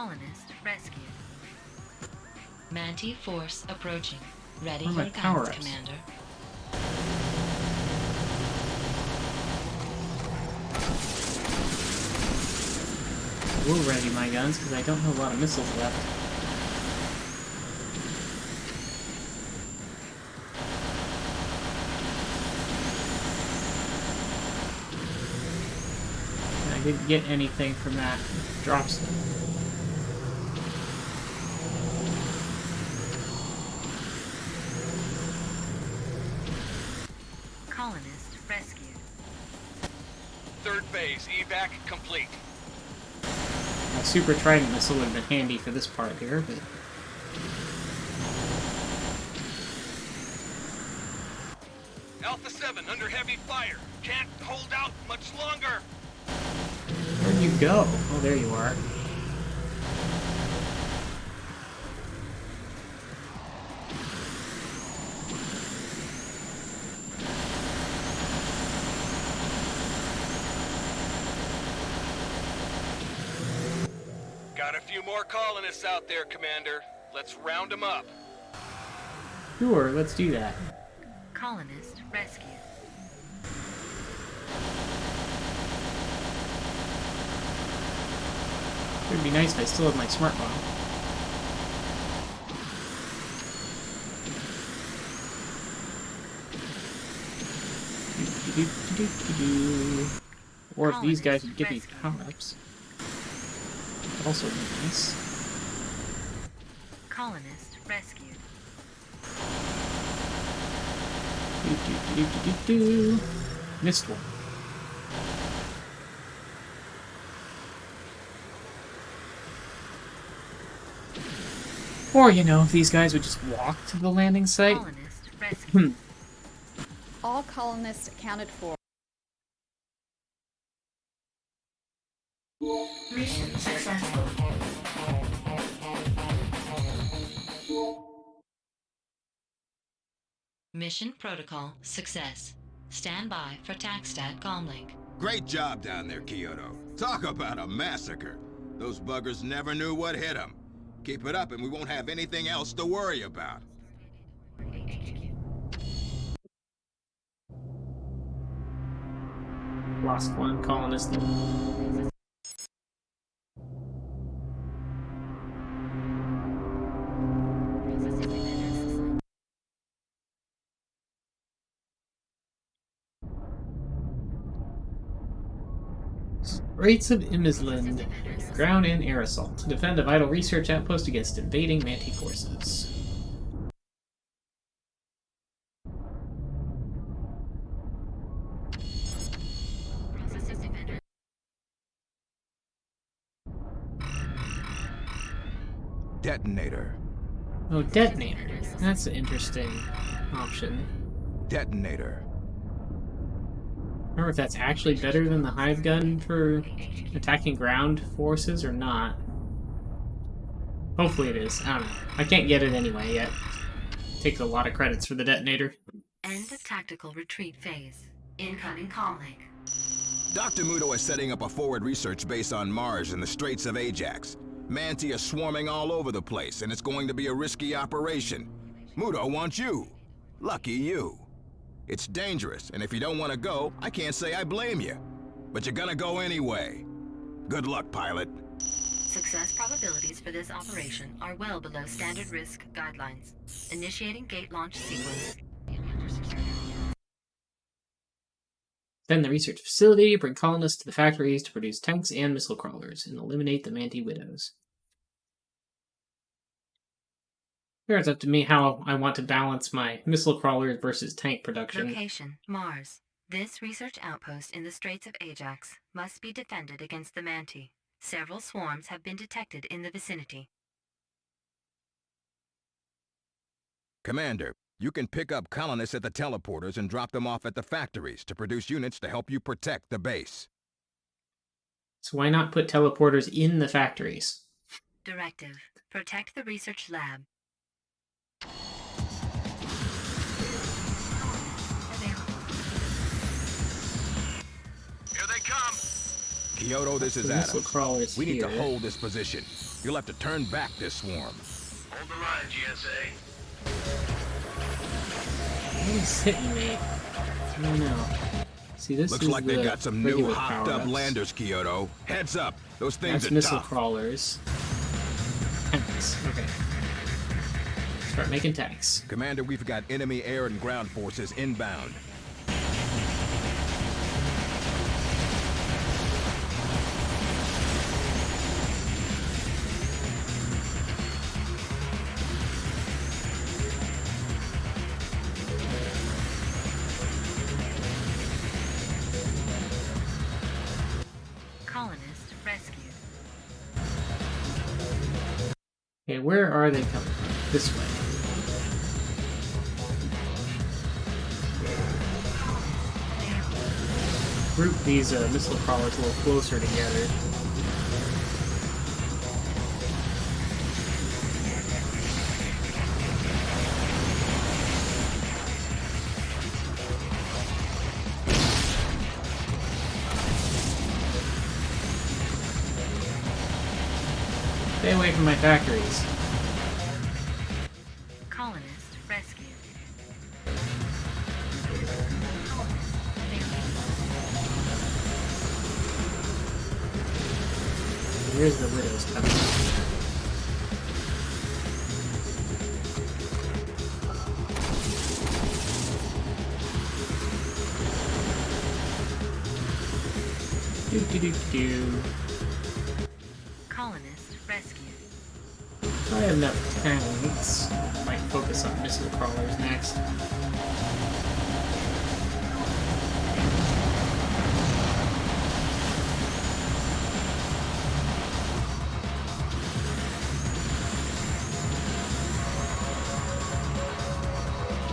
Colonist rescued. Manti force approaching. Ready What are for my guidance, power-ups? Commander. I will ready my guns because I don't have a lot of missiles left. And I didn't get anything from that drop zone. Colonist rescued. Third phase, evac complete. My Super Trident missile would have been handy for this part here, but Alpha 7 under heavy fire. Can't hold out much longer. where'd you go? Oh, there you are. Got a few more colonists out there, Commander. Let's round them up. Sure, let's do that. Colonist rescued. It would be nice if I still had my smart bomb. Or if these guys would give me power-ups. That'd also be nice. Colonist rescued. Missed one. Or, you know, if these guys would just walk to the landing site. Colonist rescued. All colonists accounted for. Mission successful. Mission protocol success. Stand by for TACSTAT comlink. Great job down there, Kyoto. Talk about a massacre. Those buggers never knew what hit them. Keep it up and we won't have anything else to worry about. Lost one colonist. Straits of Imisland. Ground and air assault. To defend a vital research outpost against invading Manti forces. Detonator. Oh, detonator. That's an interesting option. Detonator. I don't remember if that's actually better than the hive gun for attacking ground forces or not. Hopefully it is. I don't know. I can't get it anyway yet. Takes a lot of credits for the detonator. End of tactical retreat phase. Incoming comlink. Dr. Muto is setting up a forward research base on Mars in the Straits of Ajax. Manti are swarming all over the place, and it's going to be a risky operation. Muto wants you. Lucky you. It's dangerous, and if you don't want to go, I can't say I blame you. But you're gonna go anyway. Good luck, pilot. Success probabilities for this operation are well below standard risk guidelines. Initiating gate launch sequence. Then the research facility, bring colonists to the factories to produce tanks and missile crawlers, and eliminate the Manti widows. Here it's up to me how I want to balance my missile crawlers versus tank production. Location, Mars. This research outpost in the Straits of Ajax must be defended against the Manti. Several swarms have been detected in the vicinity. Commander, you can pick up colonists at the teleporters and drop them off at the factories to produce units to help you protect the base. So why not put teleporters in the factories? Directive. Protect the research lab. Here they come. Kyoto, this is The missile Adams. crawler's We need to here. hold this position. You'll have to turn back this swarm. Hold the line, GSA. What is hitting me? I don't know. See, this Looks is like the they got some new regular hopped up power-ups. landers, Kyoto. Heads up. Those things That's are missile tough. crawlers. Tanks. Okay. Start making tanks. Commander, we've got enemy air and ground forces inbound. Colonist rescued. Okay, where are they coming from? This way. Group these missile crawlers a little closer together. Stay away from my factories. Colonist rescued. Here's the widows coming. Do do do do. Colonist rescued. I have enough tanks. Might focus on missile crawlers next.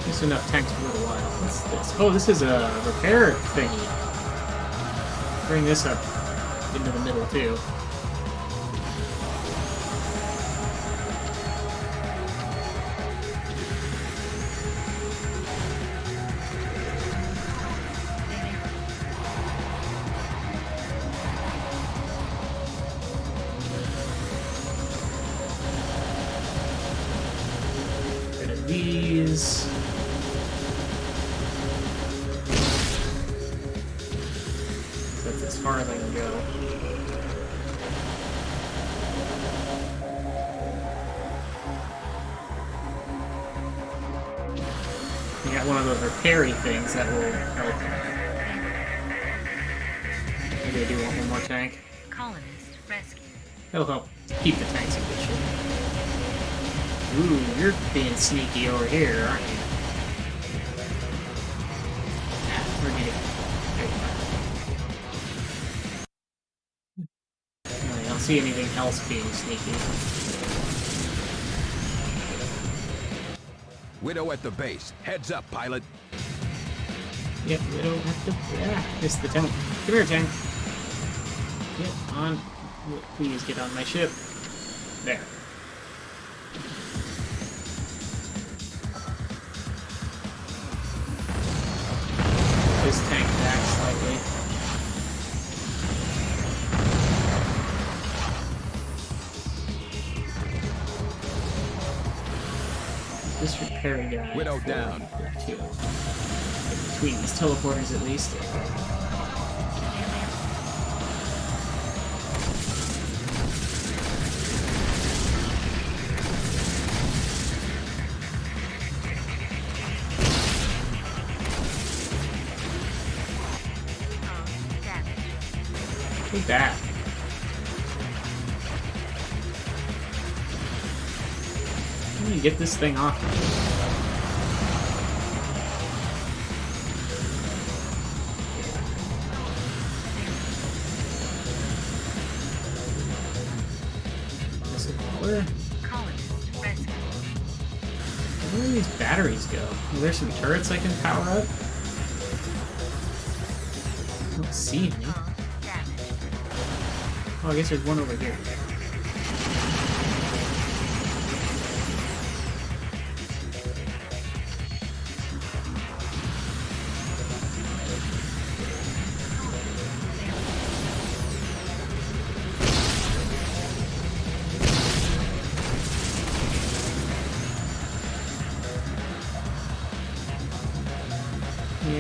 Just enough tanks for a little while. What's this? Oh, this is a repair thingy. Bring this up into the middle too. Rid of these. That's as far as I can go. We got one of those repairy things that will help. Maybe I do want one more tank. Colonist rescued. That'll help keep the tanks in good shape. Ooh, you're being sneaky over here, aren't you? Ah, we're getting... I don't see anything else being sneaky. Widow at the base. Heads up, pilot. Yep, we don't have to... Ah, missed the tank. Come here, tank. Get on... Please get on my ship. There. This tank back slightly. This repair guy. Widow down. Two. Between these teleporters, at least. Take that. How do you get this thing off? Where do these batteries go? Are there some turrets I can power up? I don't see any. Oh, I guess there's one over here.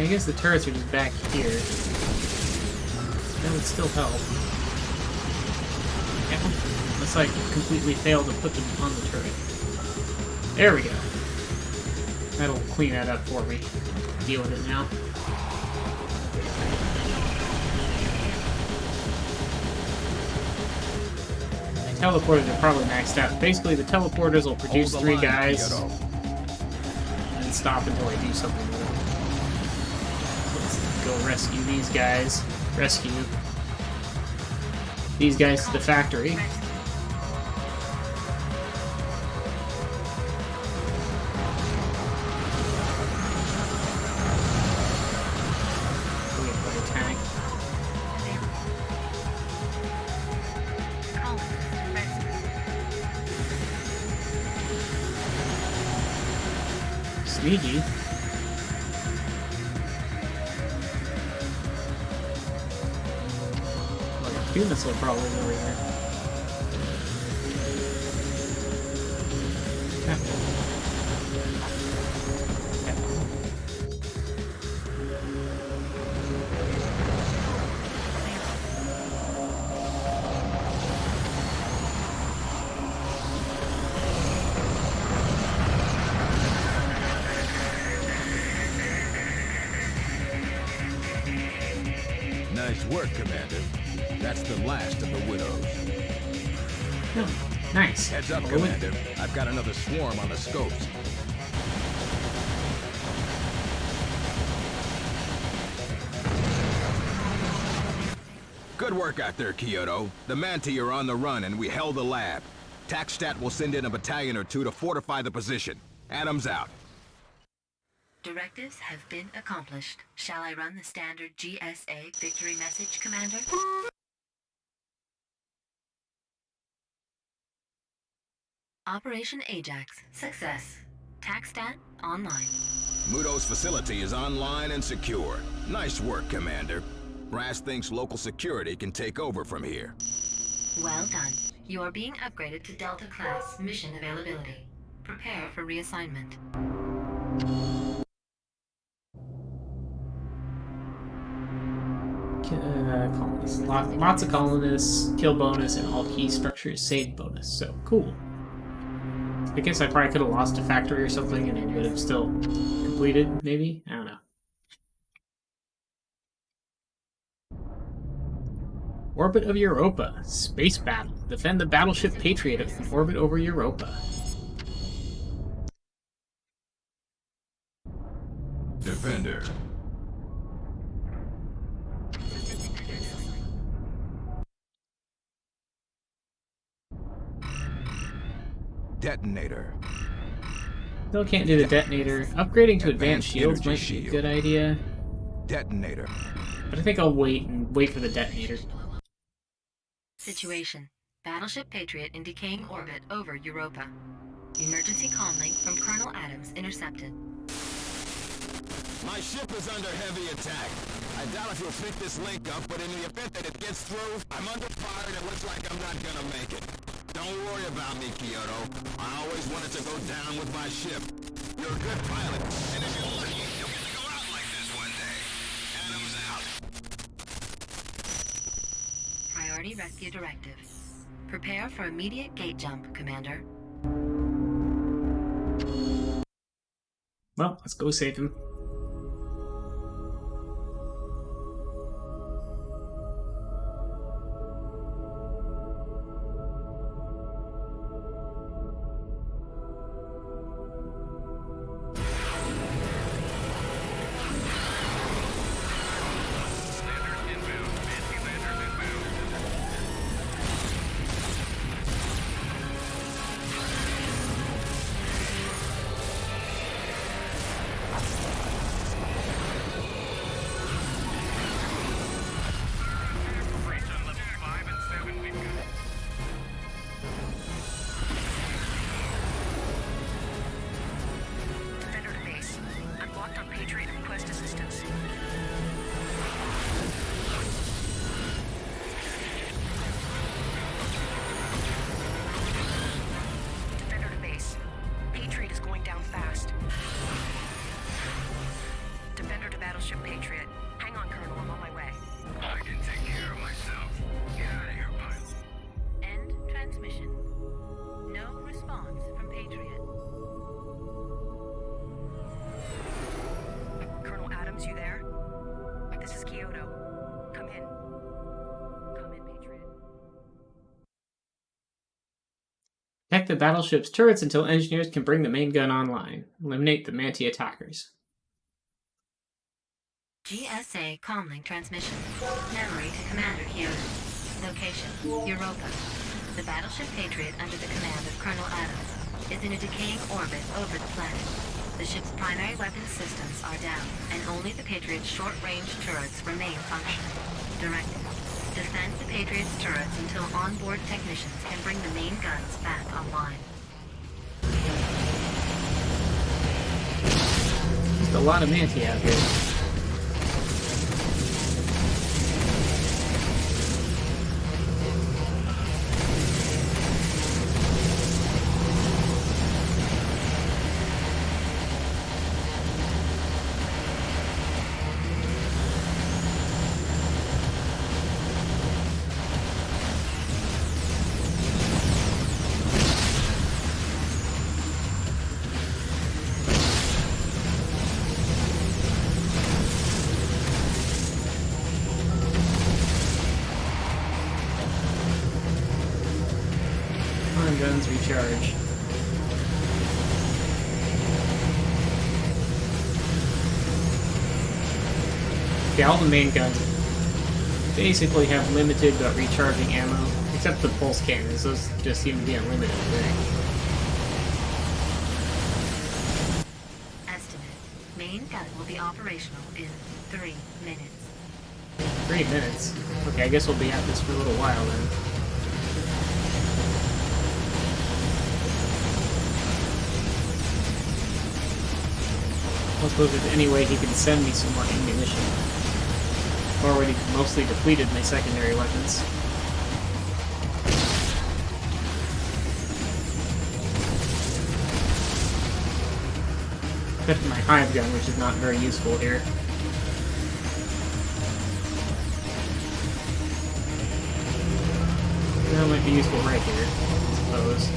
I guess the turrets are just back here. That would still help. Unless I completely fail to put them on the turret. There we go. That'll clean that up for me. Deal with it now. Teleporters are probably maxed out. Basically, the teleporters will produce 3 guys and stop until I do something with them. Let's go rescue these guys. Rescue these guys to the factory. Sneaky. Like a Q missile probably over here. Nice work, Commander. That's the last of the Widows. Oh, nice. Heads up, Commander. I've got another swarm on the scopes. Good work out there, Kyoto. The Manti are on the run and we held the lab. TACSTAT will send in a battalion or 2 to fortify the position. Adams out. Directives have been accomplished. Shall I run the standard GSA victory message, Commander? Operation Ajax. Success. TACSTAT online. Muto's facility is online and secure. Nice work, Commander. Brass thinks local security can take over from here. Well done. You are being upgraded to Delta Class mission availability. Prepare for reassignment. Colonists. Lots of colonists, kill bonus, and all key structures saved bonus. So, cool. I guess I probably could have lost a factory or something and it would have still completed, maybe? I don't know. Orbit of Europa. Space battle. Defend the battleship Patriot in orbit over Europa. Defender. Detonator. Still can't do the detonator. Upgrading to advanced shields might be a good idea. Detonator. But I think I'll wait for the detonator. Situation. Battleship Patriot in decaying orbit over Europa. Emergency comlink from Colonel Adams intercepted. My ship is under heavy attack. I doubt if you'll pick this link up, but in the event that it gets through, I'm under fire and it looks like I'm not gonna make it. Don't worry about me, Kyoto. I always wanted to go down with my ship. You're a good pilot, and if you're lucky, you'll get to go out like this one day. Adams out. Priority rescue directive. Prepare for immediate gate jump, Commander. Well, let's go save him. Protect the battleship's turrets until engineers can bring the main gun online. Eliminate the Manti attackers. GSA Comlink transmission. Memory to Commander Kyoto. Location, Europa. The battleship Patriot under the command of Colonel Adams is in a decaying orbit over the planet. The ship's primary weapon systems are down, and only the Patriot's short-range turrets remain functional. Directive: defend the Patriot's turrets until onboard technicians can bring the main guns back online. Just a lot of Manti out here. Guns recharge. Yeah, all the main guns basically have limited but recharging ammo, except the pulse cannons. Those just seem to be unlimited today. Estimate: main gun will be operational in 3 minutes. 3 minutes? Okay, I guess we'll be at this for a little while then. I suppose if there's any way he can send me some more ammunition. I've already mostly depleted my secondary weapons. Except for my hive gun, which is not very useful here. That might be useful right here, I suppose.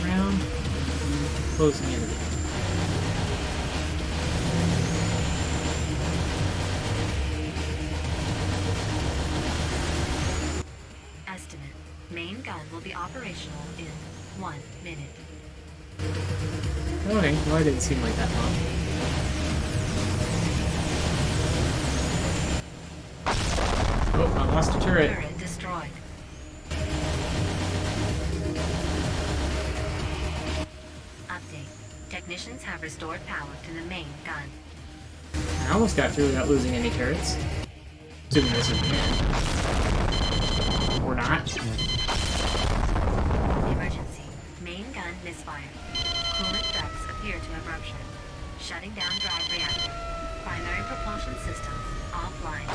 Around, closing in. Estimate: main gun will be operational in 1 minute. Okay, well, it didn't seem like that long. Oh, I lost a turret. Turret destroyed. Technicians have restored power to the main gun. I almost got through without losing any turrets. Assuming this is the end. Or not. Emergency. Main gun misfire. Coolant ducts appear to have ruptured. Shutting down drive reactor. Primary propulsion systems offline.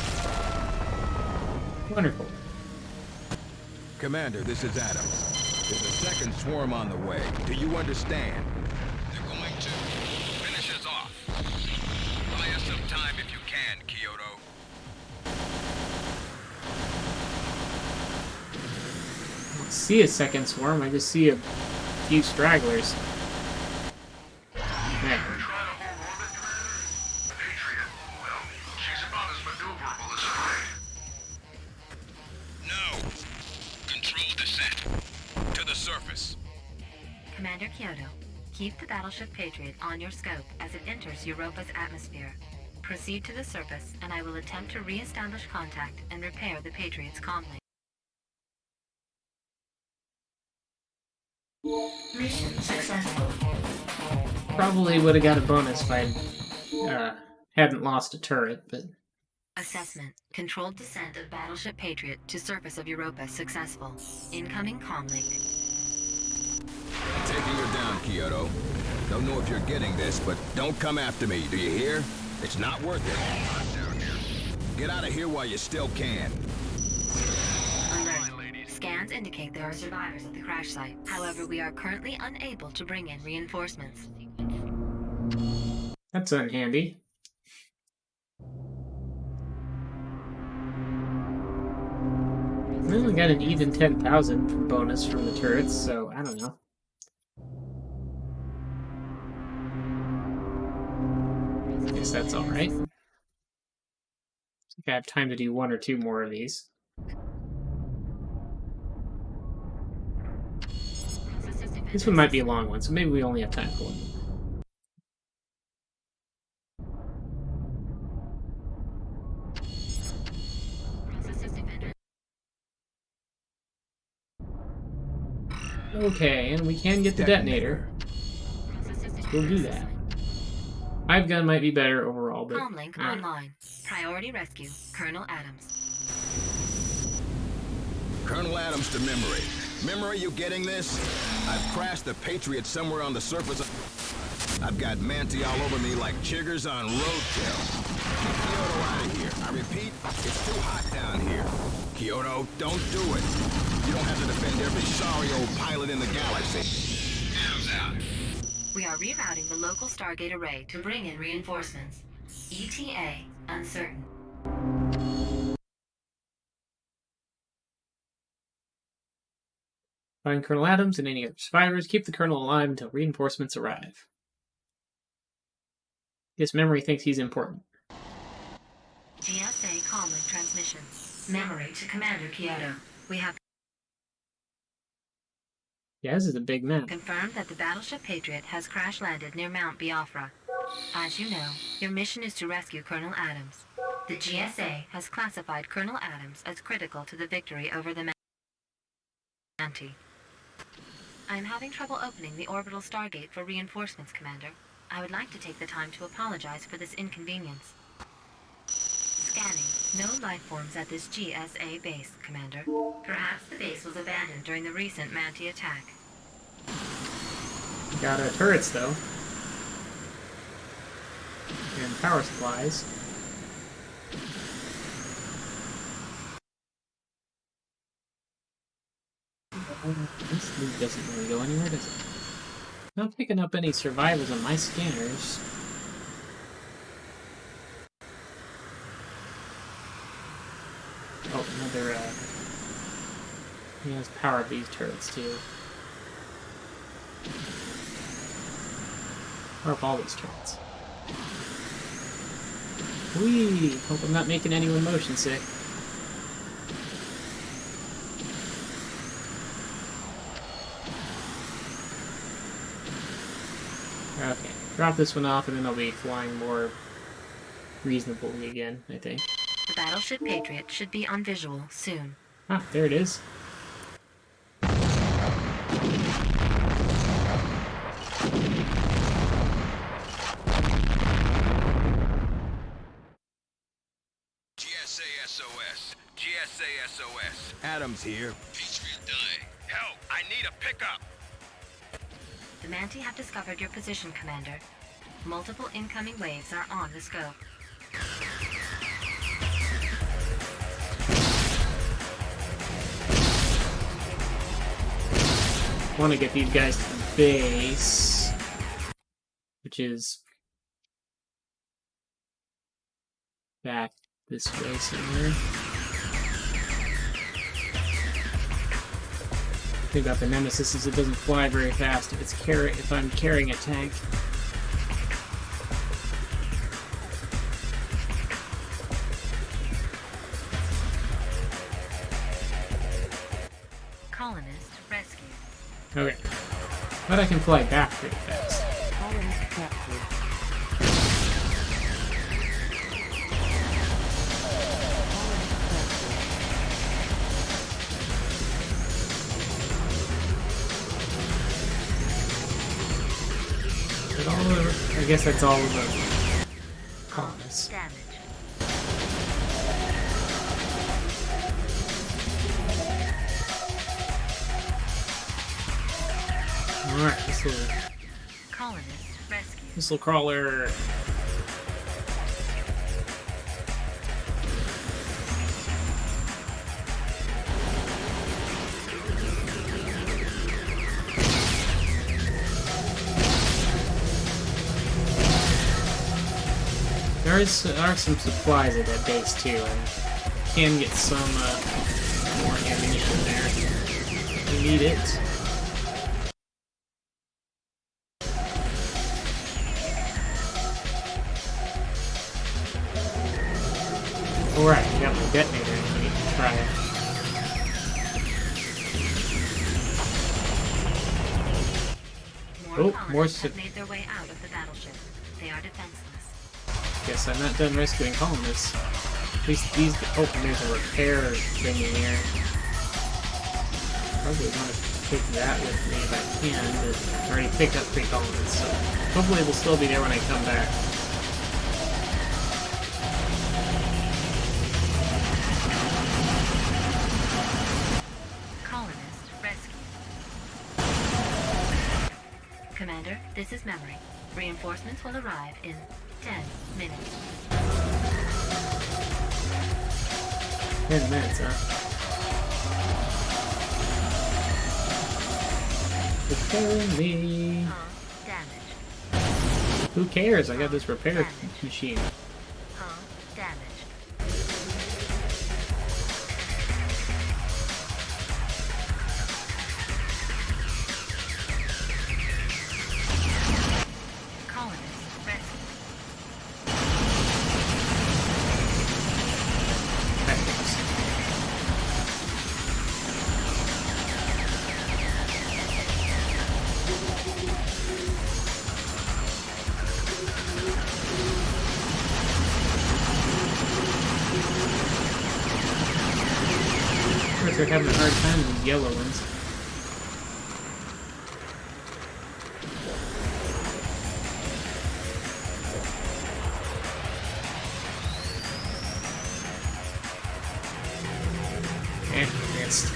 Wonderful. Commander, this is Adams. There's a second swarm on the way. Do you understand? Finish us off. Buy us some time if you can, Kyoto. I don't see a second swarm, I just see a few stragglers. There. No. Control descent. To the surface. Commander Kyoto, keep the battleship Patriot on your scope as it enters Europa's atmosphere. Proceed to the surface, and I will attempt to re-establish contact and repair the Patriot's comlink. Mission successful. Probably would have got a bonus if I hadn't lost a turret, but... Assessment. Controlled descent of battleship Patriot to surface of Europa successful. Incoming comlink. Taking her down, Kyoto. Don't know if you're getting this, but don't come after me, do you hear? It's not worth it. Get out of here while you still can. Alert. Scans indicate there are survivors at the crash site. However, we are currently unable to bring in reinforcements. That's unhandy. I only got an even 10,000 for bonus from the turrets, so I don't know. I guess that's alright. think I have time to do one or two more of these. This one might be a long one, so maybe we only have time for one. Okay, and we can get the detonator. We'll do that. Hive gun might be better overall, but... Comlink online. Priority rescue. Colonel Adams. Colonel Adams to Memory. Memory, you getting this? I've crashed the Patriot somewhere on the surface of... I've got Manti all over me like chiggers on roadkill. Keep Kyoto out of here. I repeat, it's too hot down here. Kyoto, don't do it. You don't have to defend every sorry old pilot in the galaxy. Adams out. We are rerouting the local Stargate array to bring in reinforcements. ETA uncertain. Find Colonel Adams and any other survivors. Keep the Colonel alive until reinforcements arrive. Yes, Memory thinks he's important. GSA comlink transmission. Memory to Commander Kyoto. We have Yeah, this is a big map. confirmed that the battleship Patriot has crash-landed near Mount Biafra. As you know, your mission is to rescue Colonel Adams. The GSA has classified Colonel Adams as critical to the victory over the Manti. I am having trouble opening the orbital Stargate for reinforcements, Commander. I would like to take the time to apologize for this inconvenience. Scanning. No life forms at this GSA base, Commander. Perhaps the base was abandoned during the recent Manti attack. Got turrets, though. And power supplies. This loot doesn't really go anywhere, does it? Not picking up any survivors on my scanners. Oh, another, yeah, let's power up these turrets, too. Power up all these turrets. Whee! Hope I'm not making anyone motion sick. Okay, drop this one off and then I'll be flying more reasonably again, I think. The battleship Patriot should be on visual soon. Ah, there it is. GSA SOS. GSA SOS. Adams here. Patriot dying. Help! I need a pickup! The Manti have discovered your position, Commander. Multiple incoming waves are on the scope. I want to get these guys to the base, which is back this way somewhere. The thing about the Nemesis is it doesn't fly very fast if I'm carrying a tank. Colonist rescued. Okay. But I can fly back pretty fast. Columns captured. But I guess that's all of the colonists. Damage. Alright, Colonist rescue. missile crawler. There are some supplies at that base too, and can get some more ammunition there. We need it. Alright, we got the detonator. We need to try it. More Oh, colonists more have made their way out of the battleship. They are defenseless. Guess I'm not done rescuing colonists. At least these. Oh, and there's a repair thing in here. Probably want to take that with me if I can, but I already picked up 3 colonists, so hopefully they'll still be there when I come back. Colonist rescue. Commander, this is Memory. Reinforcements will arrive in 10 minutes. 10 minutes, huh? Repairing me. Damage. Who cares? I got this repair machine. Damage. Colonist rescue. They're having a hard time with these yellow ones. Missed.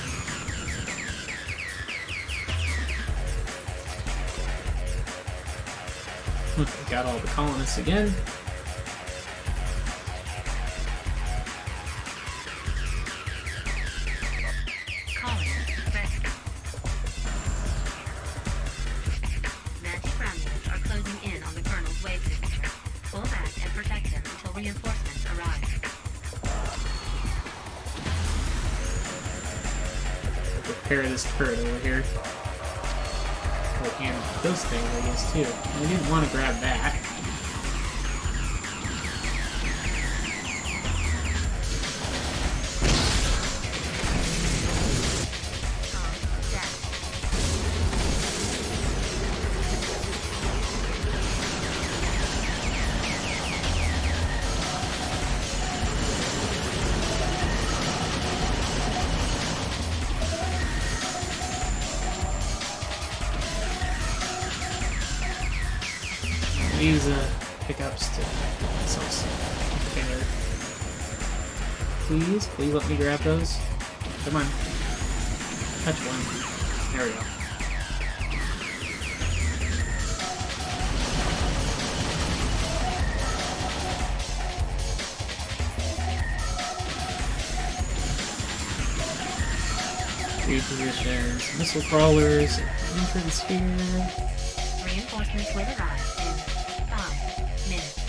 Got all the colonists again. Repair this turret over here. Oh, and those things, I guess, too. I didn't want to grab that. These pickups to sauce. Okay. Please let me grab those. Come on. Touch one. There we go. Repositions, missile crawlers, entrance here. Reinforcements will arrive in 5 minutes.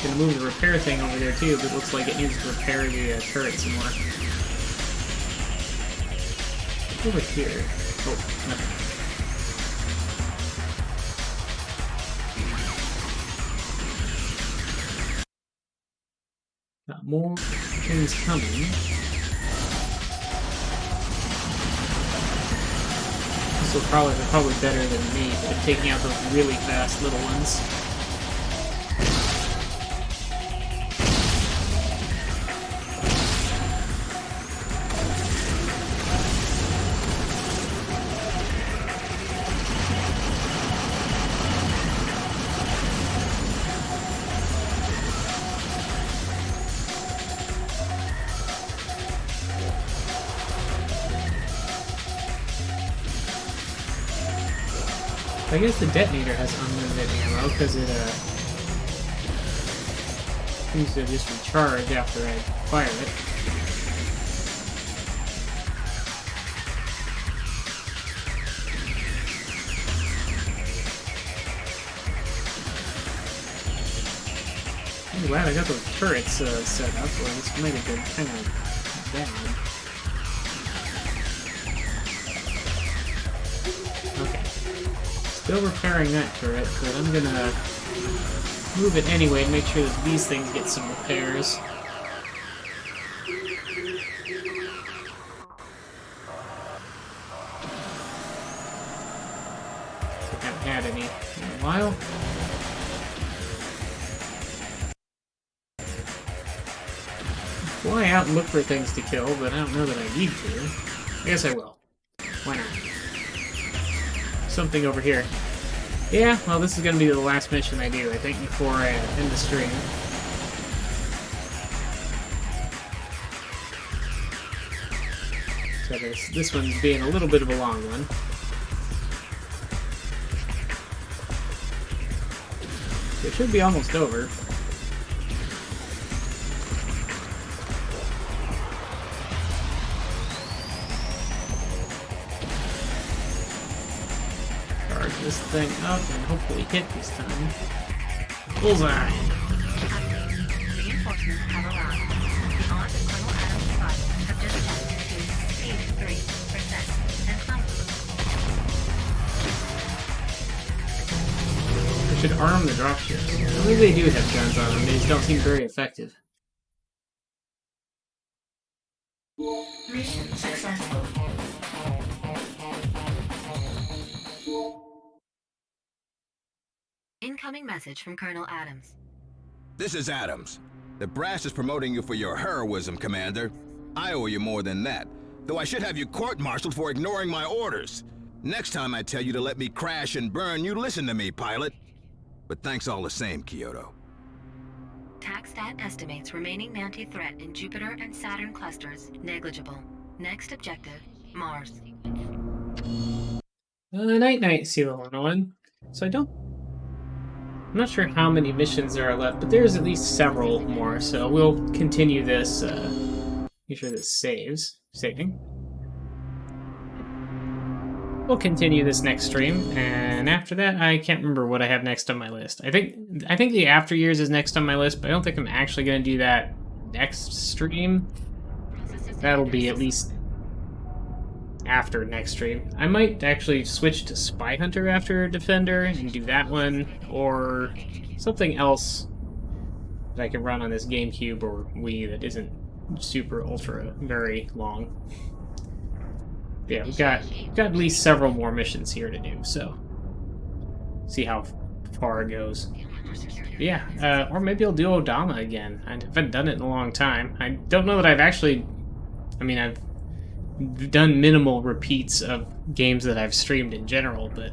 Gonna move the repair thing over there too, but it looks like it needs to repair the turret some more. Over here. Oh, nothing. Got more things coming. Missile crawlers are probably better than me at taking out those really fast little ones. I guess the detonator has unlimited ammo because it seems to just recharge after I fire it. I'm glad I got those turrets set up, or this might have been kind of bad. Still repairing that turret, but I'm gonna move it anyway to make sure that these things get some repairs. I haven't had any in a while. Fly out and look for things to kill, but I don't know that I need to. I guess I will. Why not? Something over here. Yeah, well, this is going to be the last mission I do, I think, before I end the stream. So this one's being a little bit of a long one. It should be almost over. Charge this thing up and hopefully hit this time. Bullseye! Reinforcements have arrived. The odds of Colonel Adams' survival have just jumped to 83% and climbing. I should arm the dropships. I believe they do have guns on them, they just don't seem very effective. Mission successful. Incoming message from Colonel Adams. This is Adams. The brass is promoting you for your heroism, Commander. I owe you more than that, though I should have you court-martialed for ignoring my orders. Next time I tell you to let me crash and burn, you listen to me, pilot. But thanks all the same, Kyoto. TACSTAT estimates remaining Manti threat in Jupiter and Saturn clusters negligible. Next objective, Mars. Night-night, C-101. So I'm not sure how many missions there are left, but there's at least several more, so we'll continue this, make sure this saves. Saving. We'll continue this next stream, and after that, I can't remember what I have next on my list. I think the After Years is next on my list, but I don't think I'm actually going to do that next stream. That'll be at least after next stream. I might actually switch to Spy Hunter after Defender and do that one, or something else that I can run on this GameCube or Wii that isn't super ultra very long. Yeah, we've got at least several more missions here to do, so see how far it goes. But yeah, or maybe I'll do Odama again. I haven't done it in a long time. I don't know that I've actually... I mean, I've done minimal repeats of games that I've streamed in general, but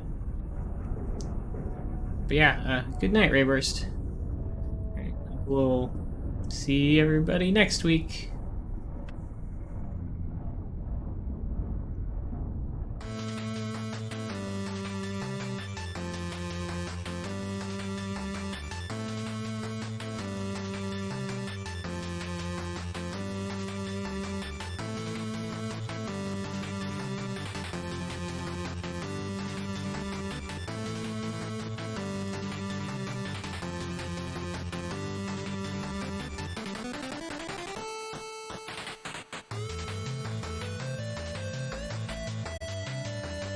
yeah, good night, Rayburst. All right, we'll see everybody next week.